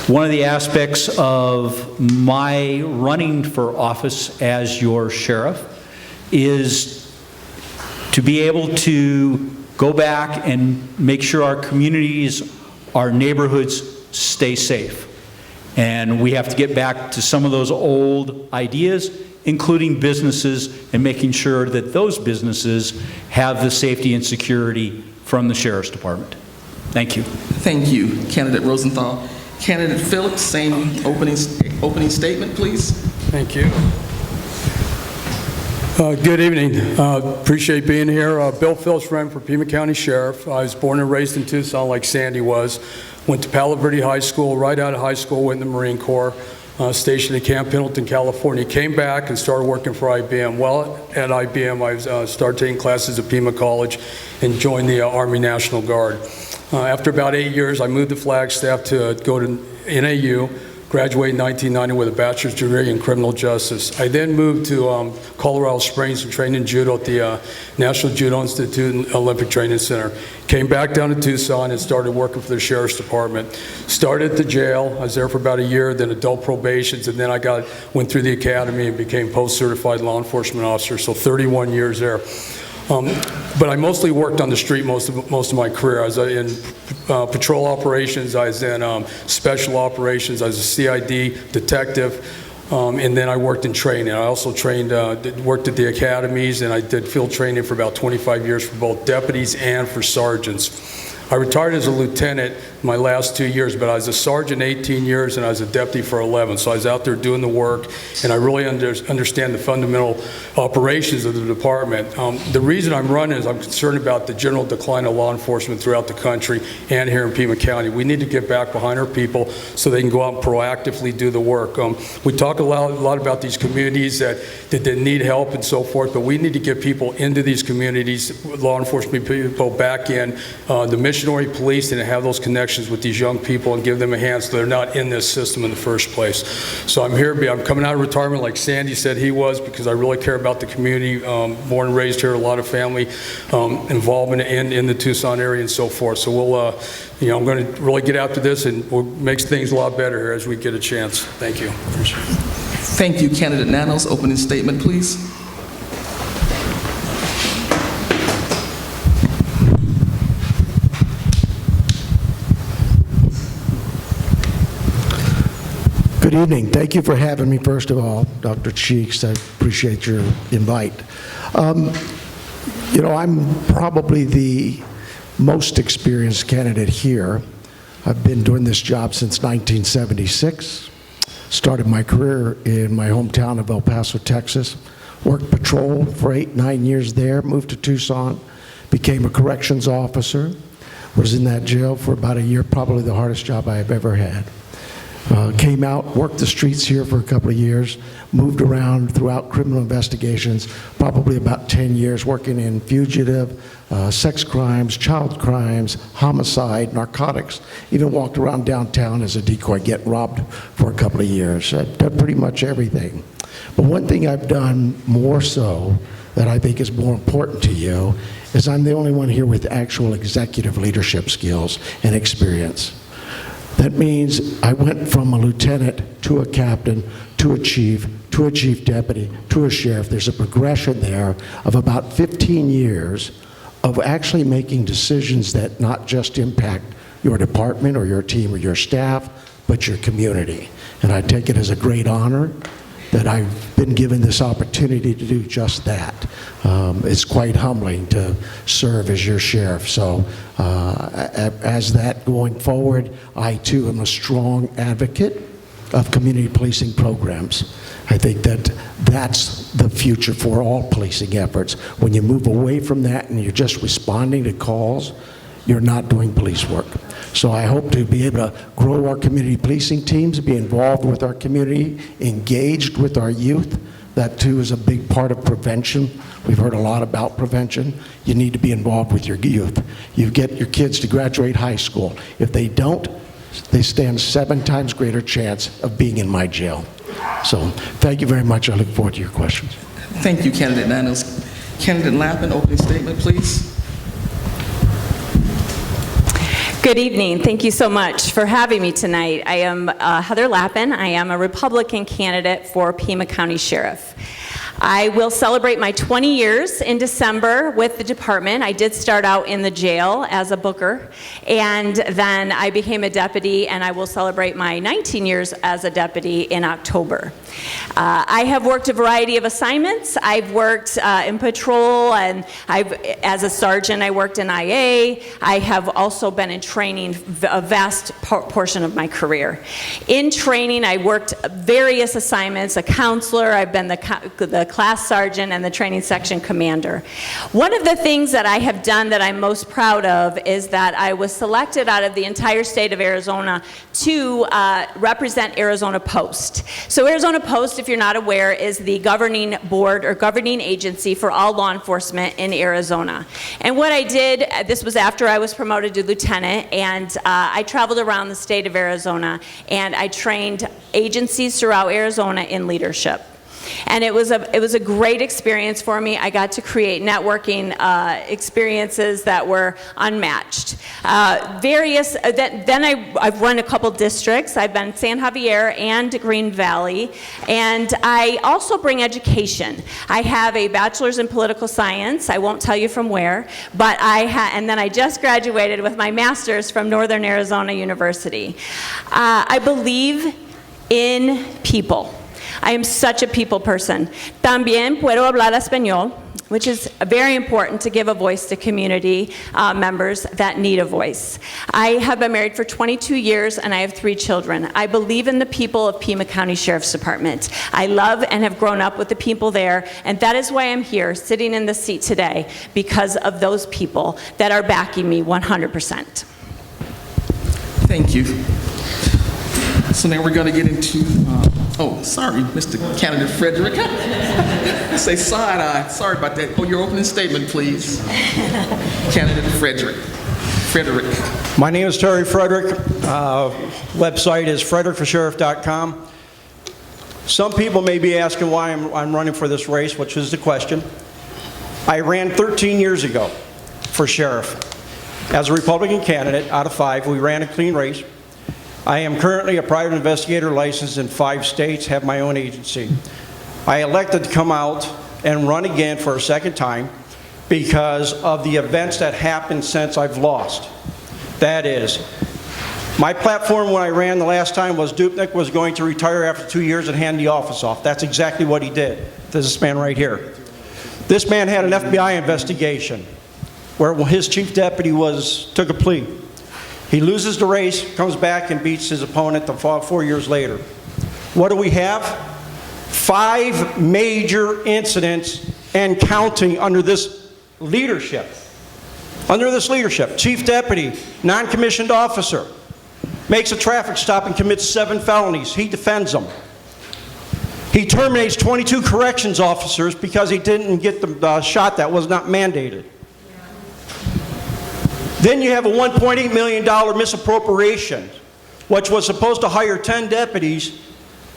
one of the aspects of my running for office as your sheriff is to be able to go back and make sure our communities, our neighborhoods stay safe. And we have to get back to some of those old ideas, including businesses, and making sure that those businesses have the safety and security from the Sheriff's Department. Thank you. Thank you, Candidate Rosenthal. Candidate Phillips, same opening statement, please. Thank you. Good evening. Appreciate being here. Bill Phillips, ran for Pima County Sheriff. I was born and raised in Tucson like Sandy was. Went to Palo Verde High School. Right out of high school, went in the Marine Corps. Stationed at Camp Pendleton, California. Came back and started working for IBM. Well, at IBM, I started taking classes at Pima College and joined the Army National Guard. After about 8 years, I moved to Flagstaff to go to NAU, graduated in 1990 with a bachelor's degree in criminal justice. I then moved to Colorado Springs and trained in judo at the National Judo Institute and Olympic Training Center. Came back down to Tucson and started working for the Sheriff's Department. Started at the jail. I was there for about a year, then adult probations, and then I went through the academy and became post-certified law enforcement officer, so 31 years there. But I mostly worked on the street most of my career. I was in patrol operations, I was in special operations, I was a CID detective, and then I worked in training. I also worked at the academies, and I did field training for about 25 years for both deputies and for sergeants. I retired as a lieutenant my last 2 years, but I was a sergeant 18 years and I was a deputy for 11. So I was out there doing the work, and I really understand the fundamental operations of the department. The reason I'm running is I'm concerned about the general decline of law enforcement throughout the country and here in Pima County. We need to get back behind our people so they can go out and proactively do the work. We talk a lot about these communities that need help and so forth, but we need to get people into these communities, law enforcement people back in, the missionary police, and have those connections with these young people and give them a hand so they're not in this system in the first place. So I'm here, I'm coming out of retirement like Sandy said he was, because I really care about the community, born and raised here, a lot of family involvement in the Tucson area and so forth. So we'll, I'm going to really get after this, and we'll make things a lot better here as we get a chance. Thank you. Appreciate it. Thank you, Candidate Nanos. Opening statement, please. Good evening. Thank you for having me, first of all, Dr. Cheeks. I appreciate your invite. I'm probably the most experienced candidate here. I've been doing this job since 1976. Started my career in my hometown of El Paso, Texas. Worked patrol for 8-9 years there, moved to Tucson, became a corrections officer, was in that jail for about a year, probably the hardest job I have ever had. Came out, worked the streets here for a couple of years, moved around throughout criminal investigations, probably about 10 years working in fugitive, sex crimes, child crimes, homicide, narcotics, even walked around downtown as a decoy, getting robbed for a couple of years. I've done pretty much everything. But one thing I've done more so that I think is more important to you is I'm the only one here with actual executive leadership skills and experience. That means I went from a lieutenant to a captain to a chief deputy to a sheriff. There's a progression there of about 15 years of actually making decisions that not just impact your department or your team or your staff, but your community. And I take it as a great honor that I've been given this opportunity to do just that. It's quite humbling to serve as your sheriff. So as that going forward, I too am a strong advocate of community policing programs. I think that that's the future for all policing efforts. When you move away from that and you're just responding to calls, you're not doing police work. So I hope to be able to grow our community policing teams, be involved with our community, engaged with our youth. That too is a big part of prevention. We've heard a lot about prevention. You need to be involved with your youth. You get your kids to graduate high school. If they don't, they stand 7 times greater chance of being in my jail. So thank you very much. I look forward to your questions. Thank you, Candidate Nanos. Candidate Lappin, opening statement, please. Good evening. Thank you so much for having me tonight. I am Heather Lappin. I am a Republican candidate for Pima County Sheriff. I will celebrate my 20 years in December with the department. I did start out in the jail as a booker, and then I became a deputy, and I will celebrate my 19 years as a deputy in October. I have worked a variety of assignments. I've worked in patrol, and as a sergeant, I worked in IA. I have also been in training a vast portion of my career. In training, I worked various assignments, a counselor, I've been the class sergeant and the training section commander. One of the things that I have done that I'm most proud of is that I was selected out of the entire state of Arizona to represent Arizona Post. So Arizona Post, if you're not aware, is the governing board or governing agency for all law enforcement in Arizona. And what I did, this was after I was promoted to lieutenant, and I traveled around the state of Arizona, and I trained agencies throughout Arizona in leadership. And it was a great experience for me. I got to create networking experiences that were unmatched. Then I've run a couple districts. I've been San Javier and Green Valley. And I also bring education. I have a bachelor's in political science. I won't tell you from where, but and then I just graduated with my master's from Northern Arizona University. I believe in people. I am such a people person. También puedo hablar español, which is very important to give a voice to community members that need a voice. I have been married for 22 years and I have 3 children. I believe in the people of Pima County Sheriff's Department. I love and have grown up with the people there, and that is why I'm here sitting in this seat today, because of those people that are backing me 100%. Thank you. So now we're going to get into, Mr. Candidate Frederick. Say side eye, sorry about that. Oh, your opening statement, please. Candidate Frederick. My name is Terry Frederick. Website is frederickforsheriff.com. Some people may be asking why I'm running for this race, which is the question. I ran 13 years ago for sheriff. As a Republican candidate, out of 5, we ran a clean race. I am currently a private investigator licensed in 5 states, have my own agency. I elected to come out and run again for a second time because of the events that happened since I've lost. That is, my platform when I ran the last time was Dupnik was going to retire after 2 years and hand the office off. That's exactly what he did. This man right here. This man had an FBI investigation where his chief deputy took a plea. He loses the race, comes back and beats his opponent 4 years later. What do we have? 5 major incidents and counting under this leadership. Chief deputy, non-commissioned officer, makes a traffic stop and commits 7 felonies. He defends them. He terminates 22 corrections officers because he didn't get the shot that was not mandated. Then you have a $1.8 million misappropriation, which was supposed to hire 10 deputies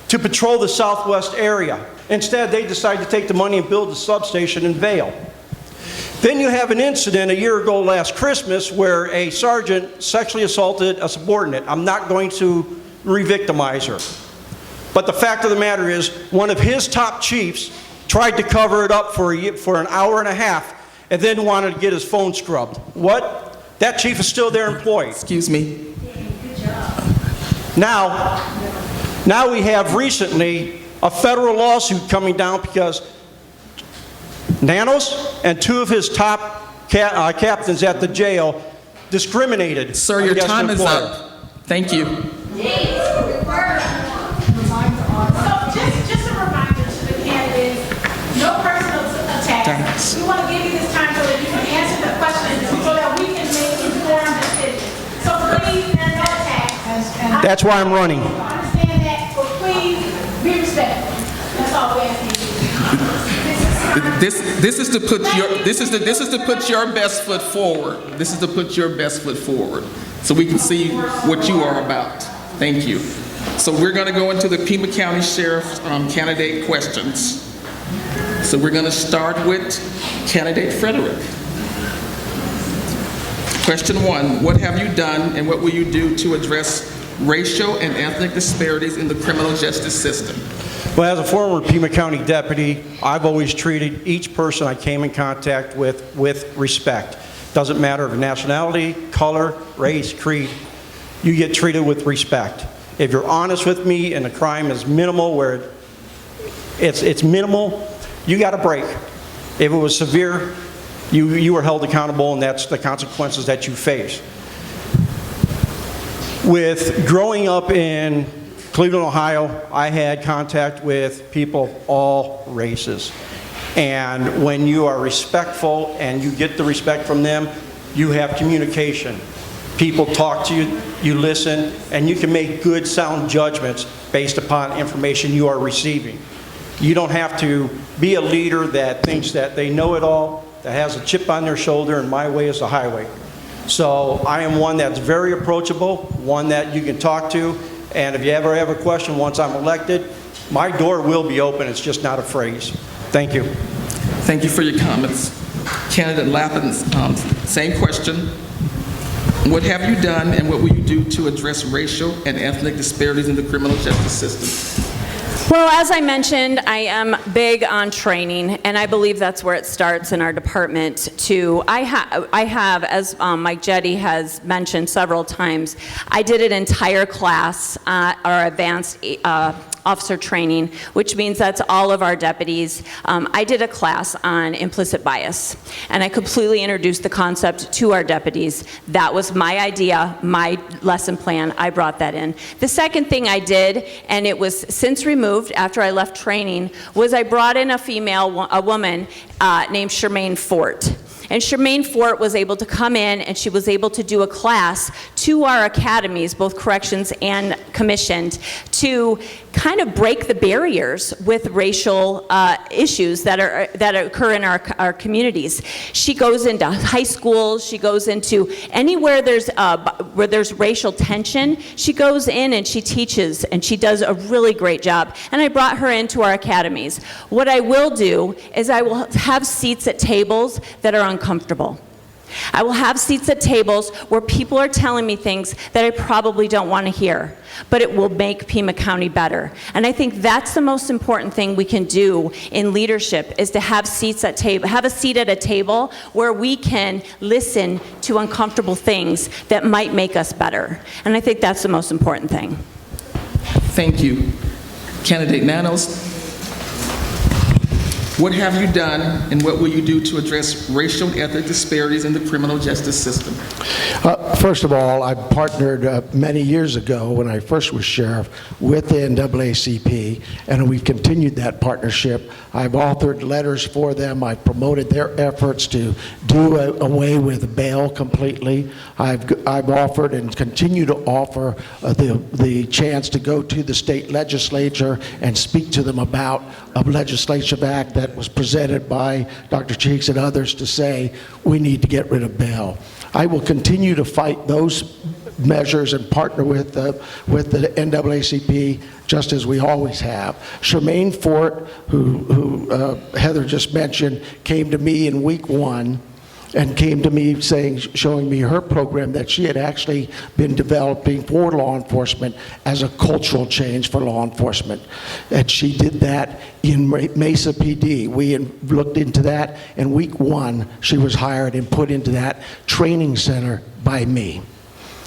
to patrol the southwest area. Instead, they decided to take the money and build a substation in Vail. Then you have an incident a year ago last Christmas where a sergeant sexually assaulted a subordinate. I'm not going to re-victimize her. But the fact of the matter is, one of his top chiefs tried to cover it up for an hour and a half and then wanted to get his phone scrubbed. What? That chief is still there employed. Excuse me. Good job. Now we have recently a federal lawsuit coming down because Nanos and 2 of his top captains at the jail discriminated. Sir, your time is up. Thank you. So just a reminder to the candidates, no personal attacks. We want to give you this time so that you can answer the questions so that we can make informed decisions. So please, no attacks. That's why I'm running. I understand that, but please be respectful. That's all we're asking you. This is to put your best foot forward. This is to put your best foot forward, so we can see what you are about. Thank you. So we're going to go into the Pima County Sheriff candidate questions. So we're going to start with candidate Frederick. Question 1: What have you done and what will you do to address racial and ethnic disparities in the criminal justice system? Well, as a former Pima County deputy, I've always treated each person I came in contact with respect. Doesn't matter the nationality, color, race, creed, you get treated with respect. If you're honest with me and the crime is minimal, where it's minimal, you got a break. If it was severe, you were held accountable, and that's the consequences that you face. With growing up in Cleveland, Ohio, I had contact with people of all races. And when you are respectful and you get the respect from them, you have communication. People talk to you, you listen, and you can make good, sound judgments based upon information you are receiving. You don't have to be a leader that thinks that they know it all, that has a chip on their shoulder, and my way is the highway. So I am one that's very approachable, one that you can talk to, and if you ever have a question once I'm elected, my door will be open. It's just not a phrase. Thank you. Thank you for your comments. Candidate Lappin, same question. What have you done and what will you do to address racial and ethnic disparities in the criminal justice system? Well, as I mentioned, I am big on training, and I believe that's where it starts in our department too. I have, as Mike Jette has mentioned several times, I did an entire class, our advanced officer training, which means that's all of our deputies. I did a class on implicit bias, and I completely introduced the concept to our deputies. That was my idea, my lesson plan. I brought that in. The second thing I did, and it was since removed after I left training, was I brought in a woman named Charmaine Fort. And Charmaine Fort was able to come in, and she was able to do a class to our academies, both corrections and commissioned, to kind of break the barriers with racial issues that occur in our communities. She goes into high schools, she goes into anywhere where there's racial tension. She goes in and she teaches, and she does a really great job. And I brought her into our academies. What I will do is I will have seats at tables that are uncomfortable. I will have seats at tables where people are telling me things that I probably don't want to hear, but it will make Pima County better. And I think that's the most important thing we can do in leadership, is to have seats at have a seat at a table where we can listen to uncomfortable things that might make us better. And I think that's the most important thing. Thank you. Candidate Nanos, what have you done and what will you do to address racial and ethnic disparities in the criminal justice system? First of all, I partnered many years ago when I first was sheriff with the NAACP, and we've continued that partnership. I've authored letters for them. I've promoted their efforts to do away with bail completely. I've offered and continue to offer the chance to go to the state legislature and speak to them about a legislative act that was presented by Dr. Cheeks and others to say we need to get rid of bail. I will continue to fight those measures and partner with the NAACP just as we always have. Charmaine Fort, who Heather just mentioned, came to me in week 1 and came to me showing me her program that she had actually been developing for law enforcement as a cultural change for law enforcement. And she did that in Mesa PD. We looked into that. In week 1, she was hired and put into that training center by me.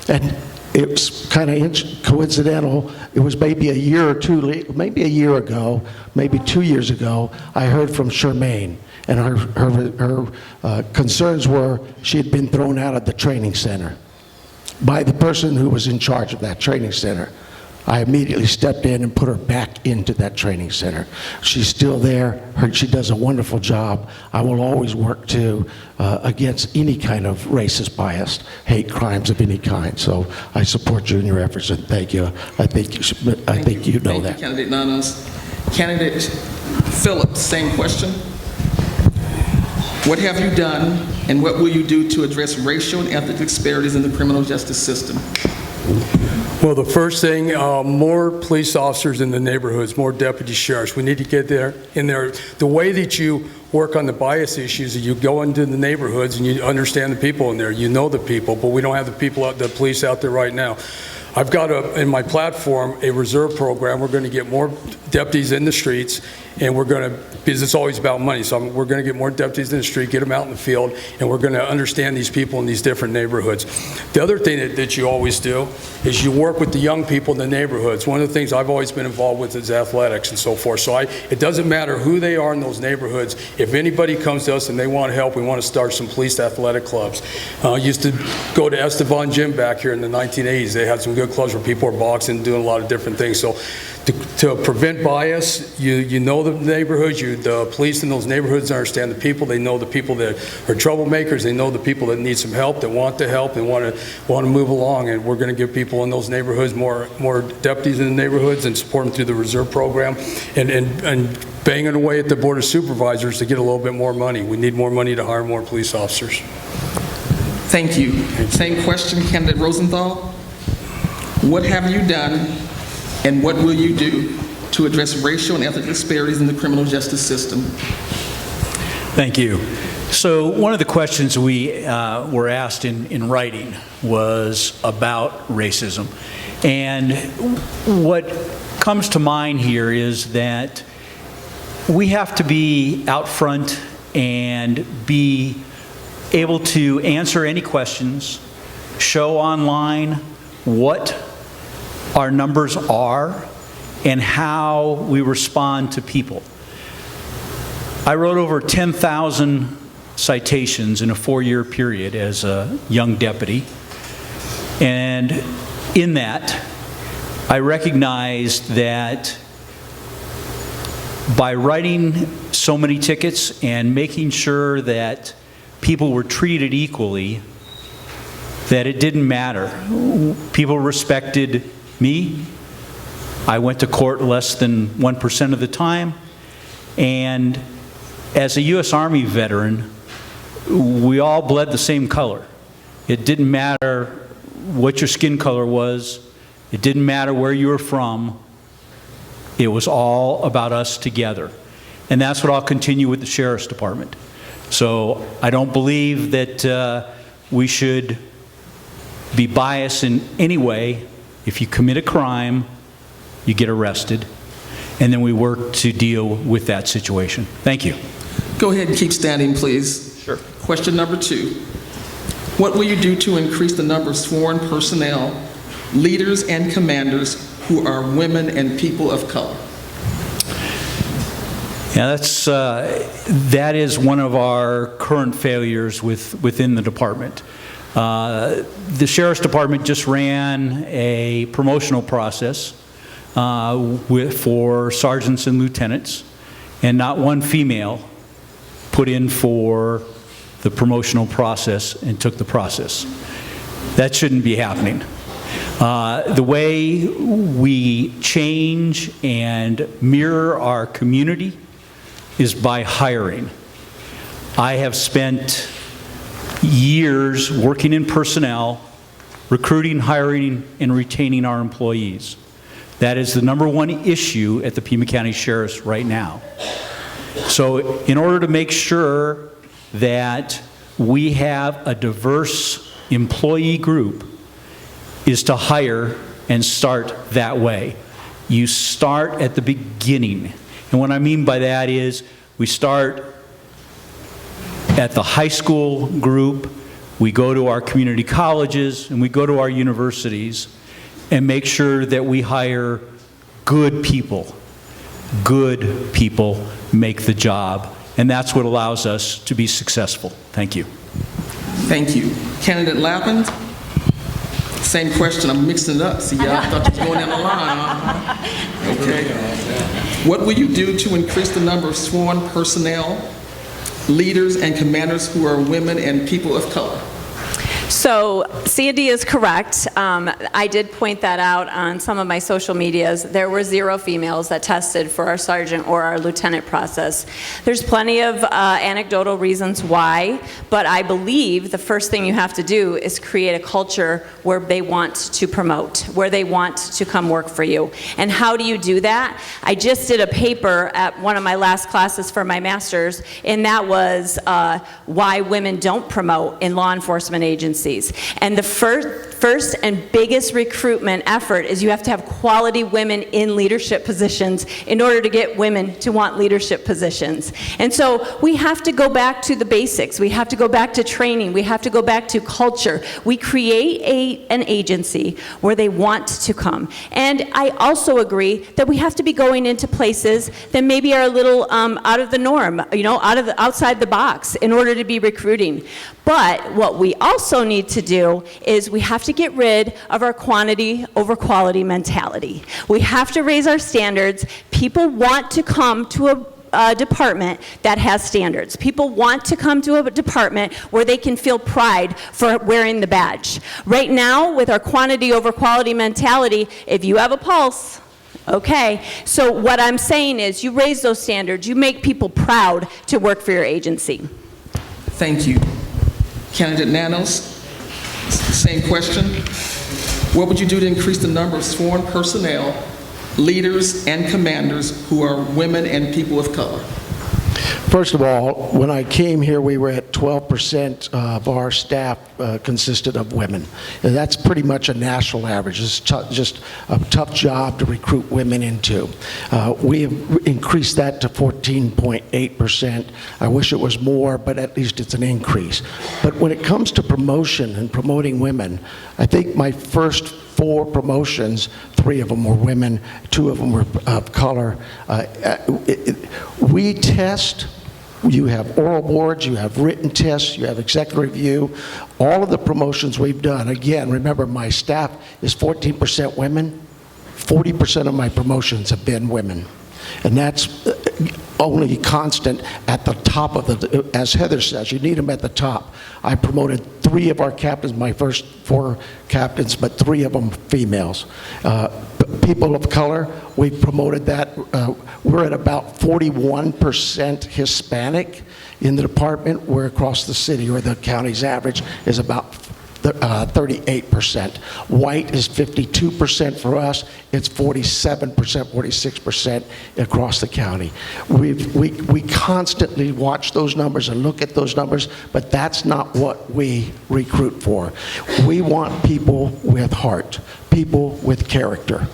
And it was kind of coincidental. It was maybe a year or two, maybe a year ago, maybe 2 years ago, I heard from Charmaine. And her concerns were she had been thrown out of the training center by the person who was in charge of that training center. I immediately stepped in and put her back into that training center. She's still there. She does a wonderful job. I will always work against any kind of racist bias, hate crimes of any kind. So I support you in your efforts, and thank you. I think you know that. Thank you, Candidate Nanos. Candidate Phillips, same question. What have you done and what will you do to address racial and ethnic disparities in the criminal justice system? Well, the first thing, more police officers in the neighborhoods, more deputy sheriffs. We need to get in there. The way that you work on the bias issues is you go into the neighborhoods and you understand the people in there. You know the people, but we don't have the police out there right now. I've got in my platform a reserve program. We're going to get more deputies in the streets, and we're going to, because it's always about money, so we're going to get more deputies in the street, get them out in the field, and we're going to understand these people in these different neighborhoods. The other thing that you always do is you work with the young people in the neighborhoods. One of the things I've always been involved with is athletics and so forth. So it doesn't matter who they are in those neighborhoods. If anybody comes to us and they want help, we want to start some police athletic clubs. Used to go to Esteban Gym back here in the 1980s. They had some good clubs where people were boxing, doing a lot of different things. So to prevent bias, you know the neighborhoods, the police in those neighborhoods understand the people. They know the people that are troublemakers. They know the people that need some help, that want to help, and want to move along. And we're going to give people in those neighborhoods more deputies in the neighborhoods and support them through the reserve program, and banging away at the Board of Supervisors to get a little bit more money. We need more money to hire more police officers. Thank you. Same question, candidate Rosenthal. What have you done and what will you do to address racial and ethnic disparities in the criminal justice system? Thank you. So one of the questions we were asked in writing was about racism. And what comes to mind here is that we have to be out front and be able to answer any questions, show online what our numbers are, and how we respond to people. I wrote over 10,000 citations in a 4-year period as a young deputy. And in that, I recognized that by writing so many tickets and making sure that people were treated equally, that it didn't matter. People respected me. I went to court less than 1% of the time. And as a U.S. Army veteran, we all bled the same color. It didn't matter what your skin color was. It didn't matter where you were from. It was all about us together. And that's what I'll continue with the Sheriff's Department. So I don't believe that we should be biased in any way. If you commit a crime, you get arrested, and then we work to deal with that situation. Thank you. Go ahead and keep standing, please. Sure. Question number 2. What will you do to increase the number of sworn personnel, leaders, and commanders who are women and people of color? Yeah, that is one of our current failures within the department. The Sheriff's Department just ran a promotional process for sergeants and lieutenants, and not one female put in for the promotional process and took the process. That shouldn't be happening. The way we change and mirror our community is by hiring. I have spent years working in personnel, recruiting, hiring, and retaining our employees. That is the #1 issue at the Pima County Sheriff's right now. So in order to make sure that we have a diverse employee group is to hire and start that way. You start at the beginning. And what I mean by that is we start at the high school group, we go to our community colleges, and we go to our universities and make sure that we hire good people. Good people make the job, and that's what allows us to be successful. Thank you. Thank you. Candidate Lappin? Same question. I'm mixing it up. See, y'all thought you were going down the line. Huh? Okay. What will you do to increase the number of sworn personnel, leaders, and commanders who are women and people of color? So Sandy is correct. I did point that out on some of my social medias. There were 0 females that tested for our sergeant or our lieutenant process. There's plenty of anecdotal reasons why, but I believe the first thing you have to do is create a culture where they want to promote, where they want to come work for you. And how do you do that? I just did a paper at one of my last classes for my master's, and that was why women don't promote in law enforcement agencies. And the first first and biggest recruitment effort is you have to have quality women in leadership positions in order to get women to want leadership positions. And so we have to go back to the basics. We have to go back to training. We have to go back to culture. We create an agency where they want to come. And I also agree that we have to be going into places that maybe are a little out of the norm, outside the box in order to be recruiting. But what we also need to do is we have to get rid of our quantity over quality mentality. We have to raise our standards. People want to come to a department that has standards. People want to come to a department where they can feel pride for wearing the badge. Right now, with our quantity over quality mentality, if you have a pulse, okay. So what I'm saying is you raise those standards, you make people proud to work for your agency. Thank you. Candidate Nanos, same question. What would you do to increase the number of sworn personnel, leaders, and commanders who are women and people of color? First of all, when I came here, we were at 12% of our staff consisted of women. And that's pretty much a national average. It's just a tough job to recruit women into. We have increased that to 14.8%. I wish it was more, but at least it's an increase. But when it comes to promotion and promoting women, I think my first 4 promotions, 3 of them were women, 2 of them were of color. We test. You have oral boards, you have written tests, you have executive review. All of the promotions we've done, again, remember my staff is 14% women. 40% of my promotions have been women. And that's only constant at the top of the, as Heather says, you need them at the top. I promoted 3 of our captains, my first 4 captains, but 3 of them females. People of color, we promoted that. We're at about 41% Hispanic in the department, where across the city or the county's average is about 38%. White is 52% for us. It's 47%, 46% across the county. We constantly watch those numbers and look at those numbers, but that's not what we recruit for. We want people with heart, people with character.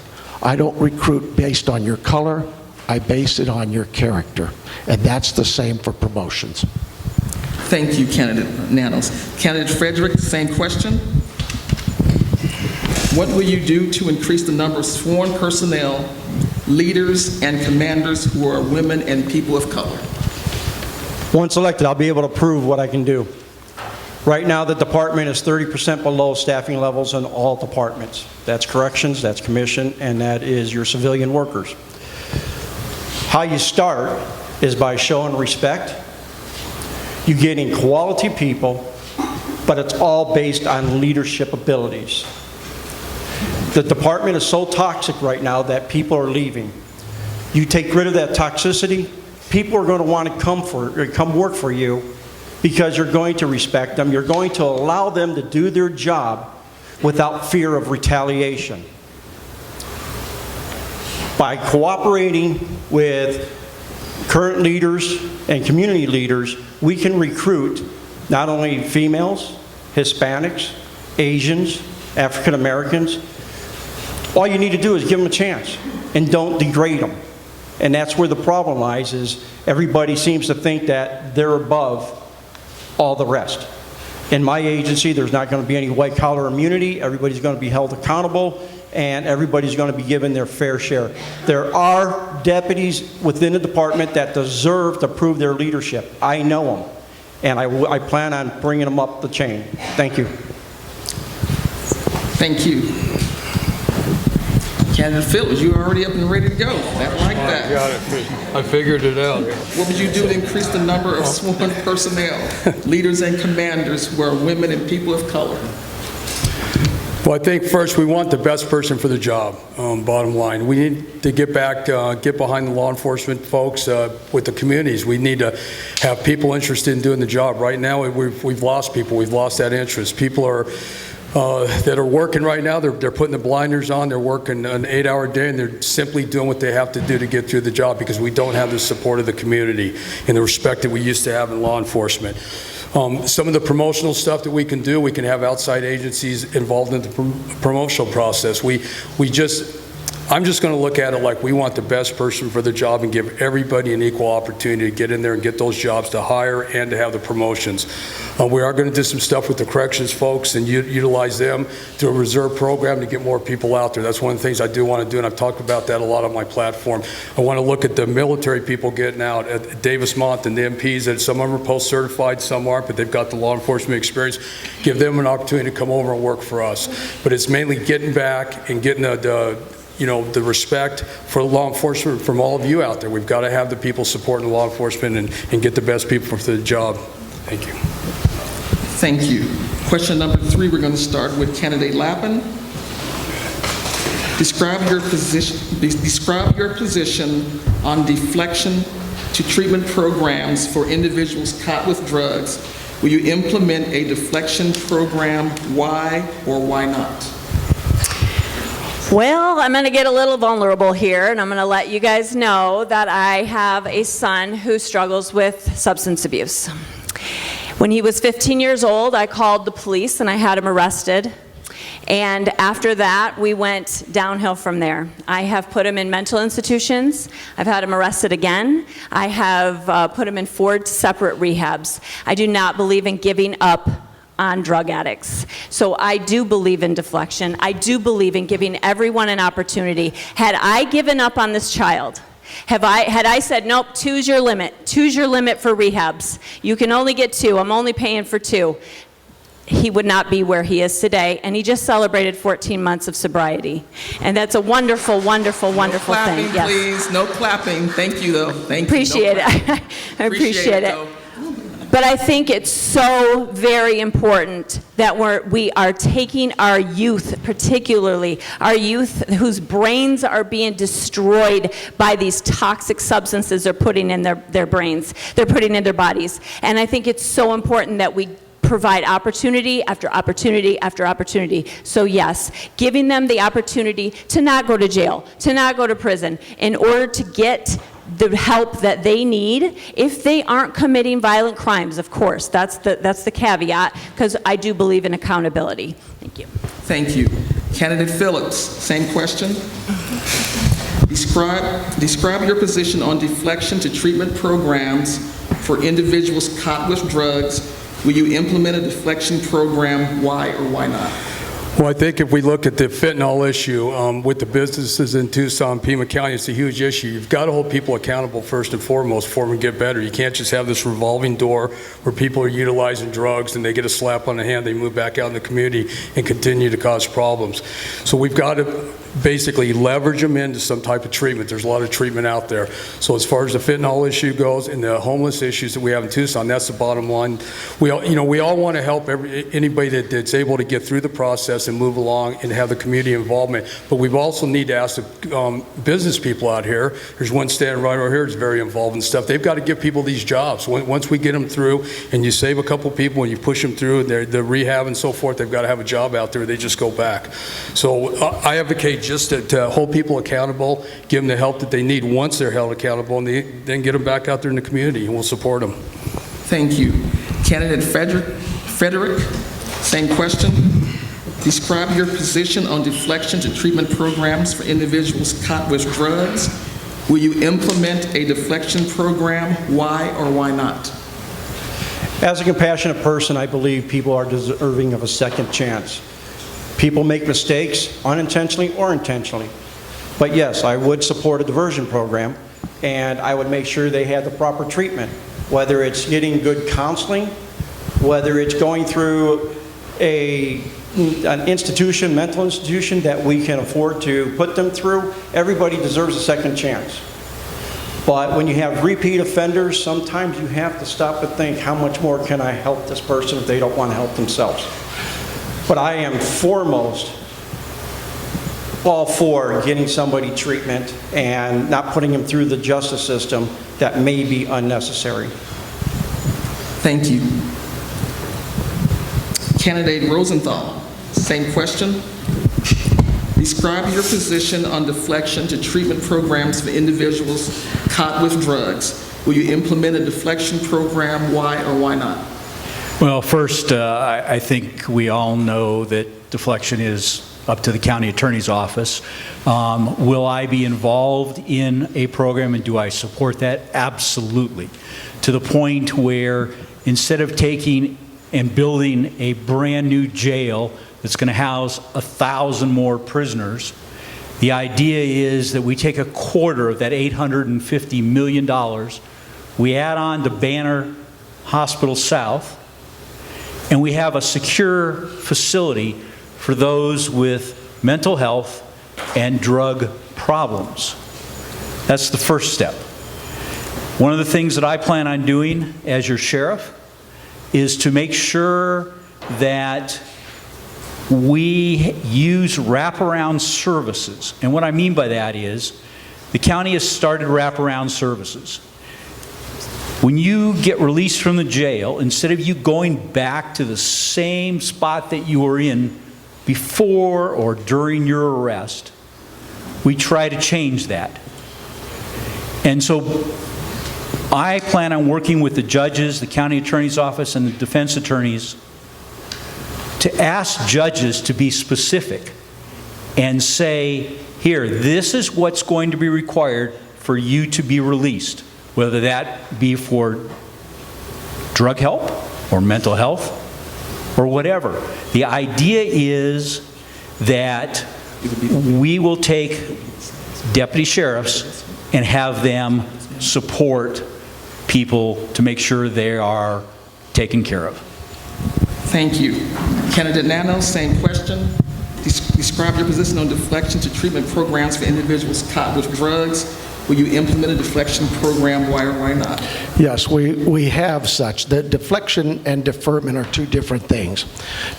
I don't recruit based on your color. I base it on your character. And that's the same for promotions. Thank you, Candidate Nanos. Candidate Frederick, same question. What will you do to increase the number of sworn personnel, leaders, and commanders who are women and people of color? Once elected, I'll be able to prove what I can do. Right now, the department is 30% below staffing levels in all departments. That's corrections, that's commission, and that is your civilian workers. How you start is by showing respect. You're getting quality people, but it's all based on leadership abilities. The department is so toxic right now that people are leaving. You take rid of that toxicity, people are going to want to come work for you because you're going to respect them. You're going to allow them to do their job without fear of retaliation. By cooperating with current leaders and community leaders, we can recruit not only females, Hispanics, Asians, African Americans. All you need to do is give them a chance and don't degrade them. And that's where the problem lies, is everybody seems to think that they're above all the rest. In my agency, there's not going to be any white-collar immunity. Everybody's going to be held accountable, and everybody's going to be given their fair share. There are deputies within the department that deserve to prove their leadership. I know them, and I plan on bringing them up the chain. Thank you. Thank you. Candidate Phillips, you're already up and ready to go. I like that. I got it. I figured it out. What would you do to increase the number of sworn personnel, leaders, and commanders who are women and people of color? Well, I think first we want the best person for the job, bottom line. We need to get back, get behind the law enforcement folks with the communities. We need to have people interested in doing the job. Right now, we've lost people. We've lost that interest. People are that are working right now, they're putting the blinders on, they're working an 8-hour day, and they're simply doing what they have to do to get through the job because we don't have the support of the community and the respect that we used to have in law enforcement. Some of the promotional stuff that we can do, we can have outside agencies involved in the promotional process. I'm just going to look at it like we want the best person for the job and give everybody an equal opportunity to get in there and get those jobs, to hire and to have the promotions. We are going to do some stuff with the corrections folks and utilize them through a reserve program to get more people out there. That's one of the things I do want to do, and I've talked about that a lot on my platform. I want to look at the military people getting out at Davis-Mont and the MPs, that some of them are post-certified, some aren't, but they've got the law enforcement experience. Give them an opportunity to come over and work for us. But it's mainly getting back and getting the respect for law enforcement from all of you out there. We've got to have the people supporting law enforcement and get the best people for the job. Thank you. Thank you. Question number 3, we're going to start with candidate Lappin. Describe your position on deflection to treatment programs for individuals caught with drugs. Will you implement a deflection program? Why or why not? Well, I'm going to get a little vulnerable here, and I'm going to let you guys know that I have a son who struggles with substance abuse. When he was 15 years old, I called the police and I had him arrested. And after that, we went downhill from there. I have put him in mental institutions. I've had him arrested again. I have put him in 4 separate rehabs. I do not believe in giving up on drug addicts. So I do believe in deflection. I do believe in giving everyone an opportunity. Had I given up on this child, had I said, nope, 2's your limit for rehabs. You can only get 2. I'm only paying for 2. He would not be where he is today, and he just celebrated 14 months of sobriety. And that's a wonderful, wonderful, wonderful thing. Yes. Please, no clapping. Thank you, though. Thank appreciate you. It. I appreciate it. But I think it's so very important that we are taking our youth, particularly our youth whose brains are being destroyed by these toxic substances they're putting in their brains, they're putting in their bodies. And I think it's so important that we provide opportunity after opportunity after opportunity. So yes, giving them the opportunity to not go to jail, to not go to prison, in order to get the help that they need if they aren't committing violent crimes, of course. That's the caveat, because I do believe in accountability. Thank you. Thank you. Candidate Phillips, same question. Describe your position on deflection to treatment programs for individuals caught with drugs. Will you implement a deflection program? Why or why not? Well, I think if we look at the fentanyl issue with the businesses in Tucson, Pima County, it's a huge issue. You've got to hold people accountable first and foremost for them to get better. You can't just have this revolving door where people are utilizing drugs and they get a slap on the hand, they move back out in the community and continue to cause problems. So we've got to basically leverage them into some type of treatment. There's a lot of treatment out there. So as far as the fentanyl issue goes and the homeless issues that we have in Tucson, that's the bottom line. We all want to help anybody that's able to get through the process and move along and have the community involvement. But we also need to ask the business people out here. There's one standing right over here that's very involved in stuff. They've got to give people these jobs. Once we get them through and you save a couple people and you push them through the rehab and so forth, they've got to have a job out there. They just go back. So I advocate just to hold people accountable, give them the help that they need once they're held accountable, and then get them back out there in the community, and we'll support them. Thank you. Candidate Frederick, same question. Describe your position on deflection to treatment programs for individuals caught with drugs. Will you implement a deflection program? Why or why not? As a compassionate person, I believe people are deserving of a second chance. People make mistakes, unintentionally or intentionally. But yes, I would support a diversion program, and I would make sure they had the proper treatment, whether it's getting good counseling, whether it's going through an institution, mental institution that we can afford to put them through. Everybody deserves a second chance. But when you have repeat offenders, sometimes you have to stop and think, how much more can I help this person if they don't want to help themselves? But I am foremost all for getting somebody treatment and not putting them through the justice system that may be unnecessary. Thank you. Candidate Rosenthal, same question. Describe your position on deflection to treatment programs for individuals caught with drugs. Will you implement a deflection program? Why or why not? Well, first, I think we all know that deflection is up to the county attorney's office. Will I be involved in a program, and do I support that? Absolutely. To the point where instead of taking and building a brand new jail that's going to house 1,000 more prisoners, the idea is that we take a quarter of that $850 million, we add on to Banner Hospital South, and we have a secure facility for those with mental health and drug problems. That's the first step. One of the things that I plan on doing as your sheriff is to make sure that we use wraparound services. And what I mean by that is the county has started wraparound services. When you get released from the jail, instead of you going back to the same spot that you were in before or during your arrest, we try to change that. And so I plan on working with the judges, the county attorney's office, and the defense attorneys to ask judges to be specific and say, here, this is what's going to be required for you to be released, whether that be for drug help or mental health or whatever. The idea is that we will take deputy sheriffs and have them support people to make sure they are taken care of. Thank you. Candidate Nanos, same question. Describe your position on deflection to treatment programs for individuals caught with drugs. Will you implement a deflection program? Why or why not? Yes, we have such. The deflection and deferment are two different things.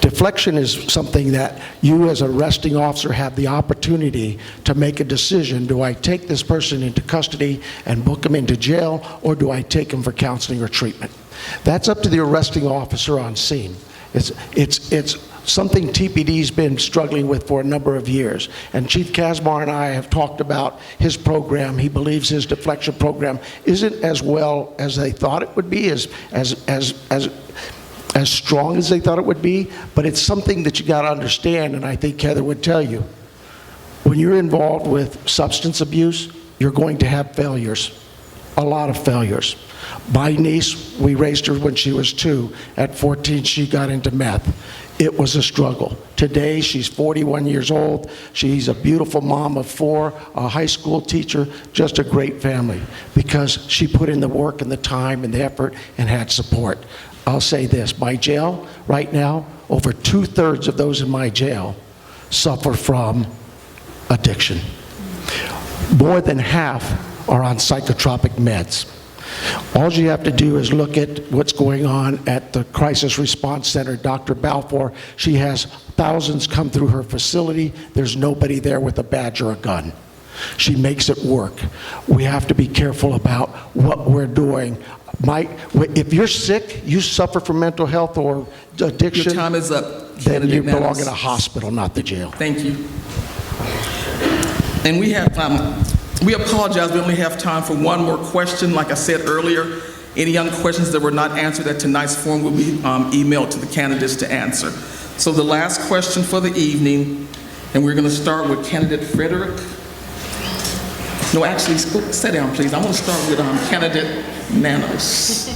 Deflection is something that you as an arresting officer have the opportunity to make a decision. Do I take this person into custody and book him into jail, or do I take him for counseling or treatment? That's up to the arresting officer on scene. It's something TPD's been struggling with for a number of years. And Chief Kazmar and I have talked about his program. He believes his deflection program isn't as well as they thought it would be, as strong as they thought it would be, but it's something that you got to understand, and I think Heather would tell you. When you're involved with substance abuse, you're going to have failures, a lot of failures. My niece, we raised her when she was 2. At 14, she got into meth. It was a struggle. Today, she's 41 years old. She's a beautiful mom of 4, a high school teacher, just a great family, because she put in the work and the time and the effort and had support. I'll say this, my jail right now, over 2/3 of those in my jail suffer from addiction. More than half are on psychotropic meds. All you have to do is look at what's going on at the Crisis Response Center. Dr. Balfour, she has thousands come through her facility. There's nobody there with a badge or a gun. She makes it work. We have to be careful about what we're doing. If you're sick, you suffer from mental health or addiction. Your time is up. Then you belong Nanos. in a hospital, not the jail. Thank you. And we apologize, we only have time for one more question. Like I said earlier, any young questions that were not answered at tonight's forum will be emailed to the candidates to answer. So the last question for the evening, and we're going to start with candidate Frederick. No, actually, sit down, please. I want to start with candidate Nanos.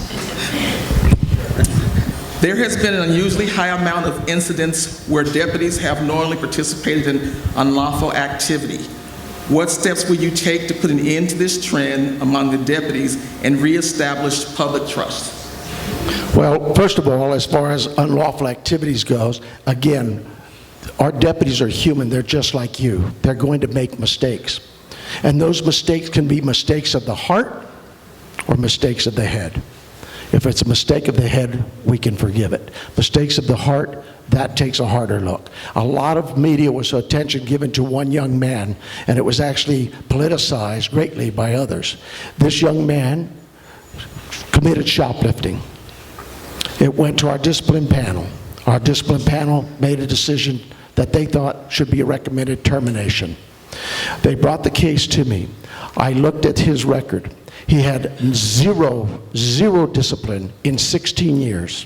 There has been an unusually high amount of incidents where deputies have knowingly participated in unlawful activity. What steps will you take to put an end to this trend among the deputies and reestablish public trust? Well, first of all, as far as unlawful activities goes, again, our deputies are human. They're just like you. They're going to make mistakes. And those mistakes can be mistakes of the heart or mistakes of the head. If it's a mistake of the head, we can forgive it. Mistakes of the heart, that takes a harder look. A lot of media was attention given to one young man, and it was actually politicized greatly by others. This young man committed shoplifting. It went to our discipline panel. Our discipline panel made a decision that they thought should be a recommended termination. They brought the case to me. I looked at his record. He had zero discipline in 16 years.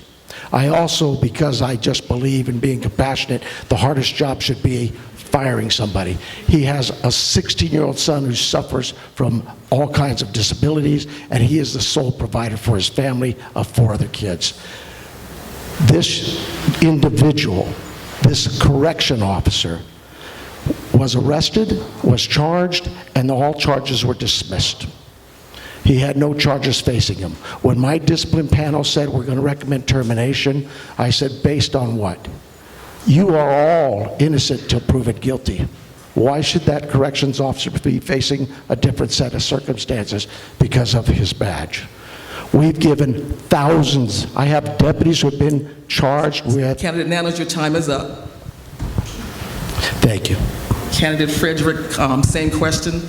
I also, because I just believe in being compassionate, the hardest job should be firing somebody. He has a 16-year-old son who suffers from all kinds of disabilities, and he is the sole provider for his family of 4 other kids. This individual, this correction officer, was arrested, was charged, and all charges were dismissed. He had no charges facing him. When my discipline panel said we're going to recommend termination, I said, based on what? You are all innocent till proven guilty. Why should that corrections officer be facing a different set of circumstances because of his badge? We've given thousands. I have deputies who have been charged with... Candidate Nanos, your time is up. Thank you. Candidate Frederick, same question.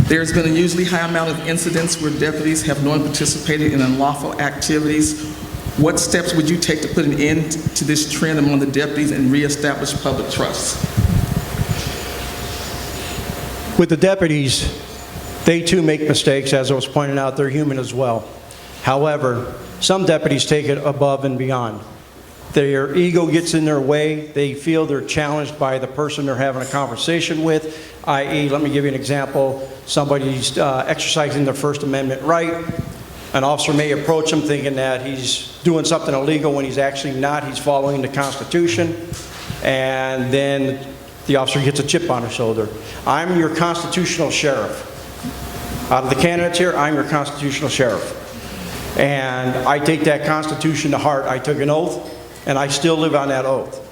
There's been a unusually high amount of incidents where deputies have knowingly participated in unlawful activities. What steps would you take to put an end to this trend among the deputies and reestablish public trust? With the deputies, they too make mistakes. As I was pointing out, they're human as well. However, some deputies take it above and beyond. Their ego gets in their way. They feel they're challenged by the person they're having a conversation with, i.e., let me give you an example. Somebody's exercising their First Amendment right. An officer may approach him thinking that he's doing something illegal when he's actually not. He's following the Constitution. And then the officer gets a chip on his shoulder. I'm your constitutional sheriff. Out of the candidates here, I'm your constitutional sheriff. And I take that Constitution to heart. I took an oath, and I still live on that oath.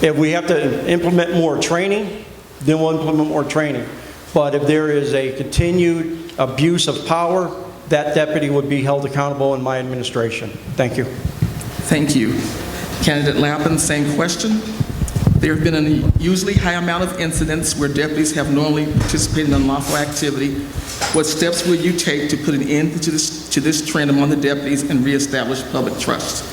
If we have to implement more training, then we'll implement more training. But if there is a continued abuse of power, that deputy would be held accountable in my administration. Thank you. Thank you. Candidate Lappin, same question. There have been an unusually high amount of incidents where deputies have knowingly participated in unlawful activity. What steps will you take to put an end to this trend among the deputies and reestablish public trust?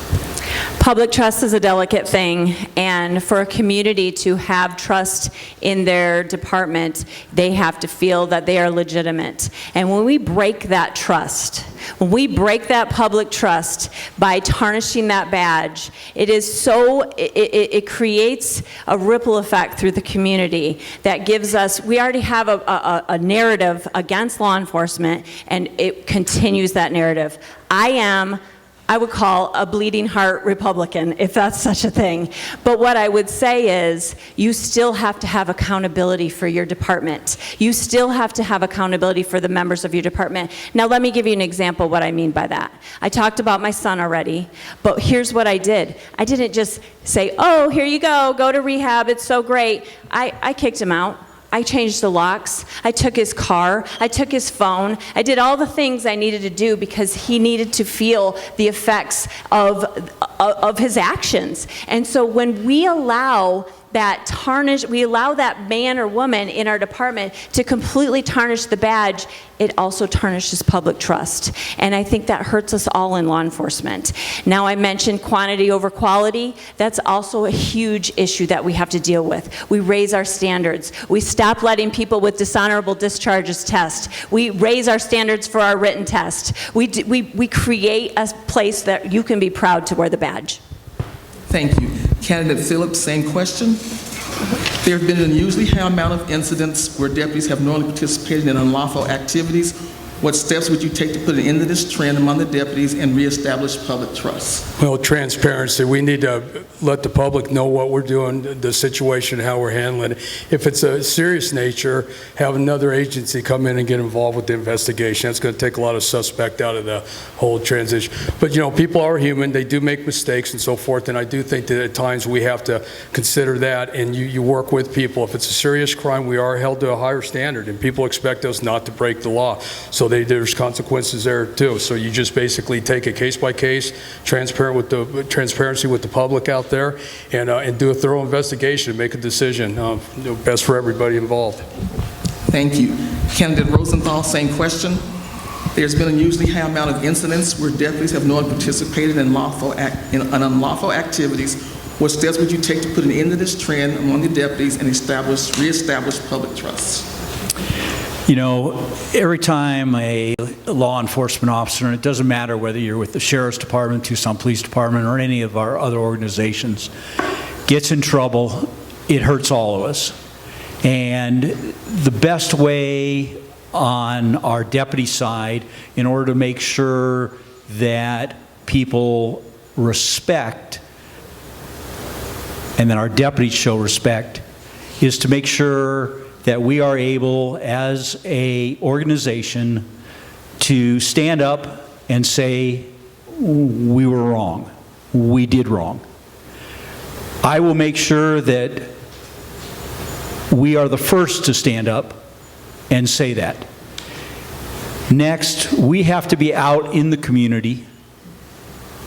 Public trust is a delicate thing, and for a community to have trust in their department, they have to feel that they are legitimate. And when we break that trust, when we break that public trust by tarnishing that badge, it creates a ripple effect through the community that gives us, we already have a narrative against law enforcement, and it continues that narrative. I would call a bleeding heart Republican, if that's such a thing. But what I would say is, you still have to have accountability for your department. You still have to have accountability for the members of your department. Now, let me give you an example of what I mean by that. I talked about my son already, but here's what I did. I didn't just say, oh, here you go to rehab, it's so great. I kicked him out. I changed the locks, I took his car, I took his phone, I did all the things I needed to do because he needed to feel the effects of his actions. And so when we allow that man or woman in our department to completely tarnish the badge, it also tarnishes public trust. And I think that hurts us all in law enforcement. Now, I mentioned quantity over quality. That's also a huge issue that we have to deal with. We raise our standards. We stop letting people with dishonorable discharges test. We raise our standards for our written test. We create a place that you can be proud to wear the badge. Thank you. Candidate Phillips, same question. There have been an unusually high amount of incidents where deputies have knowingly participated in unlawful activities. What steps would you take to put an end to this trend among the deputies and reestablish public trust? Well, transparency. We need to let the public know what we're doing, the situation, how we're handling it. If it's a serious nature, have another agency come in and get involved with the investigation. That's going to take a lot of suspect out of the whole transition. But, people are human. They do make mistakes and so forth, and I do think that at times we have to consider that, and you work with people. If it's a serious crime, we are held to a higher standard, and people expect us not to break the law. So there's consequences there too. So you just basically take it case by case, transparency with the public out there, and do a thorough investigation and make a decision best for everybody involved. Thank you. Candidate Rosenthal, same question. There's been an unusually high amount of incidents where deputies have knowingly participated in unlawful activities. What steps would you take to put an end to this trend among the deputies and reestablish public trust? You know, every time a law enforcement officer, and it doesn't matter whether you're with the Sheriff's Department, Tucson Police Department, or any of our other organizations, gets in trouble, it hurts all of us. And the best way on our deputy side, in order to make sure that people respect and that our deputies show respect, is to make sure that we are able, as a organization, to stand up and say, we were wrong, we did wrong. I will make sure that we are the first to stand up and say that. Next, we have to be out in the community,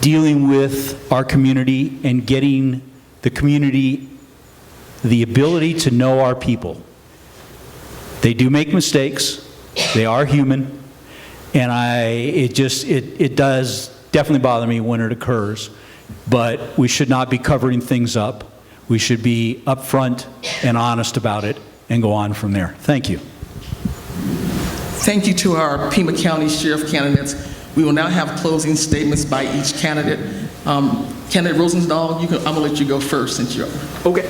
dealing with our community and getting the community the ability to know our people. They do make mistakes, they are human, and it does definitely bother me when it occurs, but we should not be covering things up. We should be upfront and honest about it and go on from there. Thank you. Thank you to our Pima County Sheriff candidates. We will now have closing statements by each candidate. Candidate Rosenthal, I'm going to let you go first since you're... Okay.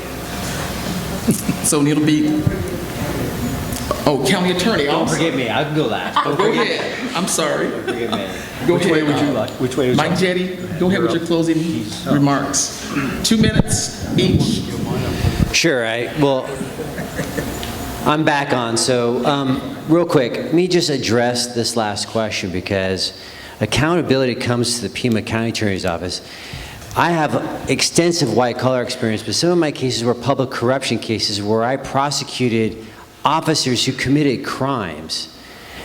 So it'll be... Oh, County Attorney. Don't forget me. I can go last. Oh, go ahead. I'm sorry. Don't forget me. Go Which ahead. way would you like? Which way would you Mike like? Jette, go ahead with your closing remarks. 2 minutes each. Sure. Well, I'm back on. So real quick, let me just address this last question, because accountability comes to the Pima County Attorney's Office. I have extensive white-collar experience, but some of my cases were public corruption cases where I prosecuted officers who committed crimes.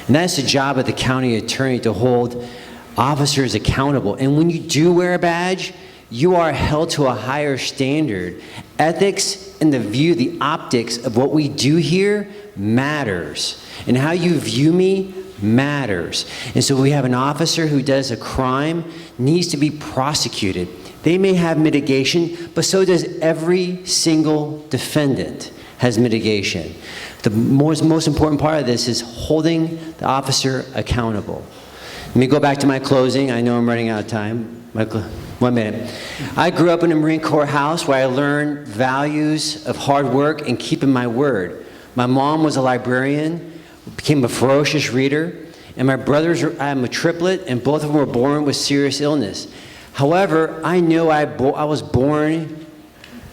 And that's the job of the county attorney, to hold officers accountable. And when you do wear a badge, you are held to a higher standard. Ethics and the view, the optics of what we do here matters. And how you view me matters. And so we have an officer who does a crime, needs to be prosecuted. They may have mitigation, but so does every single defendant has mitigation. The most important part of this is holding the officer accountable. Let me go back to my closing. I know I'm running out of time. 1 minute. I grew up in a Marine Corps house where I learned values of hard work and keeping my word. My mom was a librarian, became a ferocious reader, and my brothers, I'm a triplet, and both of them were born with serious illness. However, I know I was born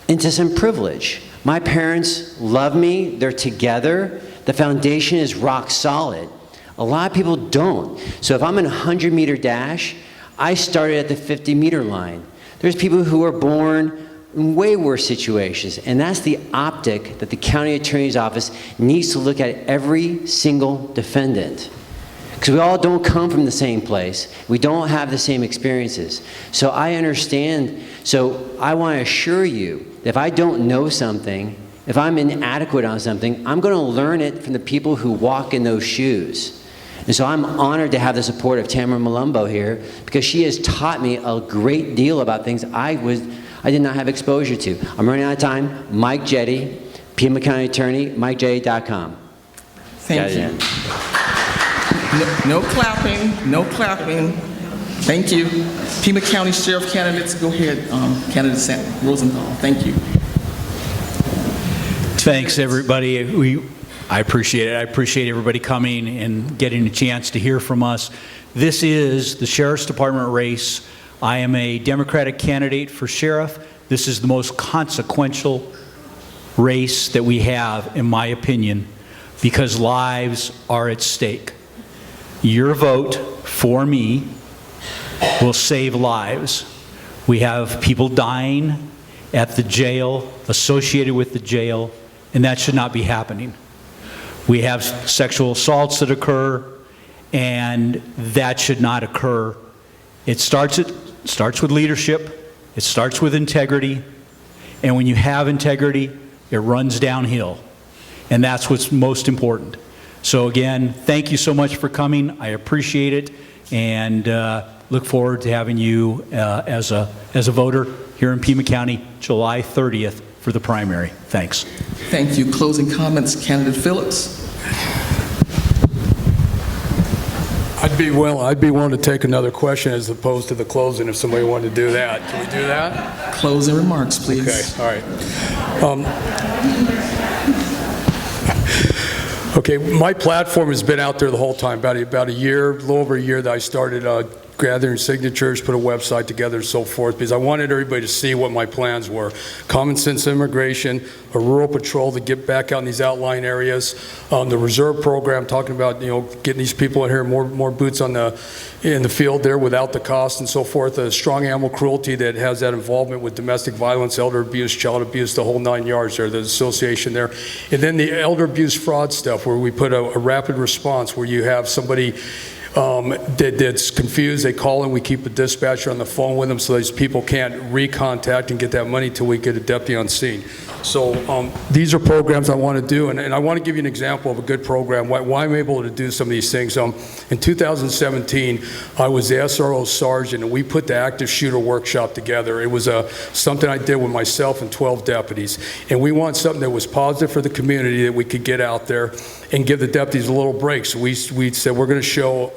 into some privilege. My parents love me, they're together, the foundation is rock solid. A lot of people don't. So if I'm in a 100-meter dash, I started at the 50-meter line. There's people who are born in way worse situations, and that's the optic that the county attorney's office needs to look at every single defendant. Because we all don't come from the same place. We don't have the same experiences. So I understand. So I want to assure you that if I don't know something, if I'm inadequate on something, I'm going to learn it from the people who walk in those shoes. And so I'm honored to have the support of Tamara Malumbo here, because she has taught me a great deal about things I did not have exposure to. I'm running out of time. Mike Jette, Pima County Attorney, MikeJette.com. Thank you. No clapping, no clapping. Thank you. Pima County Sheriff candidates, go ahead, candidate Rosenthal. Thank you. Thanks, everybody. I appreciate it. I appreciate everybody coming and getting a chance to hear from us. This is the Sheriff's Department race. I am a Democratic candidate for sheriff. This is the most consequential race that we have, in my opinion, because lives are at stake. Your vote for me will save lives. We have people dying at the jail, associated with the jail, and that should not be happening. We have sexual assaults that occur, and that should not occur. It starts with leadership, it starts with integrity, and when you have integrity, it runs downhill, and that's what's most important. So again, thank you so much for coming. I appreciate it, and look forward to having you as a voter here in Pima County, July 30th for the primary. Thanks. Thank you. Closing comments, candidate Phillips. I'd be willing to take another question as opposed to the closing if somebody wanted to do that. Can we do that? Closing remarks, please. Okay, all right. Okay, my platform has been out there the whole time, about a year, a little over a year that I started gathering signatures, put a website together and so forth, because I wanted everybody to see what my plans were. Common sense immigration, a rural patrol to get back out in these outlying areas, the reserve program, talking about, getting these people in here, more boots in the field there without the cost and so forth, a strong animal cruelty that has that involvement with domestic violence, elder abuse, child abuse, the whole 9 yards there, the association there. And then the elder abuse fraud stuff, where we put a rapid response, where you have somebody that's confused, they call in, we keep a dispatcher on the phone with them so these people can't recontact and get that money till we get a deputy on scene. So these are programs I want to do, and I want to give you an example of a good program, why I'm able to do some of these things. In 2017, I was the SRO sergeant, and we put the active shooter workshop together. It was something I did with myself and 12 deputies, and we want something that was positive for the community that we could get out there and give the deputies a little break. So we said we're going to show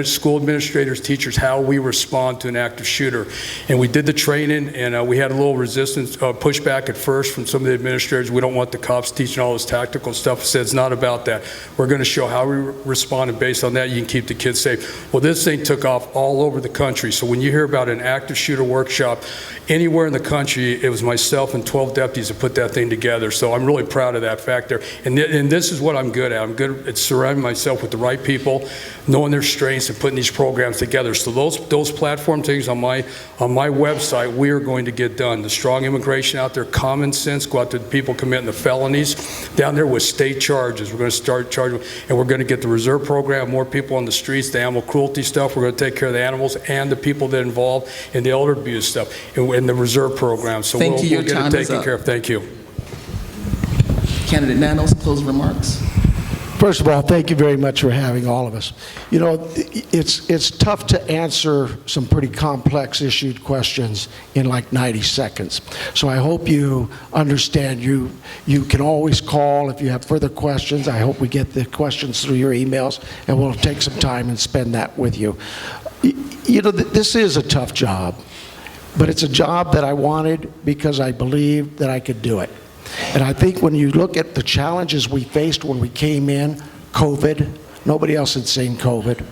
school administrators, teachers, how we respond to an active shooter. And we did the training, and we had a little resistance, pushback at first from some of the administrators. We don't want the cops teaching all this tactical stuff. Said it's not about that. We're going to show how we respond, and based on that, you can keep the kids safe. Well, this thing took off all over the country. So when you hear about an active shooter workshop anywhere in the country, it was myself and 12 deputies that put that thing together. So I'm really proud of that fact there. And this is what I'm good at. I'm good at surrounding myself with the right people, knowing their strengths, and putting these programs together. So those platform things on my website, we are going to get done. The strong immigration out there, common sense, go out to people committing the felonies down there with state charges. We're going to start charging, and we're going to get the reserve program, more people on the streets, the animal cruelty stuff. We're going to take care of the animals and the people that are involved in the elder abuse stuff and the reserve program. So we'll get it taken care of. Thank you. Candidate Nanos, closing remarks. First of all, thank you very much for having all of us. It's tough to answer some pretty complex issued questions in like 90 seconds. So I hope you understand you can always call if you have further questions. I hope we get the questions through your emails, and we'll take some time and spend that with you. This is a tough job, but it's a job that I wanted because I believed that I could do it. And I think when you look at the challenges we faced when we came in, COVID, nobody else had seen COVID.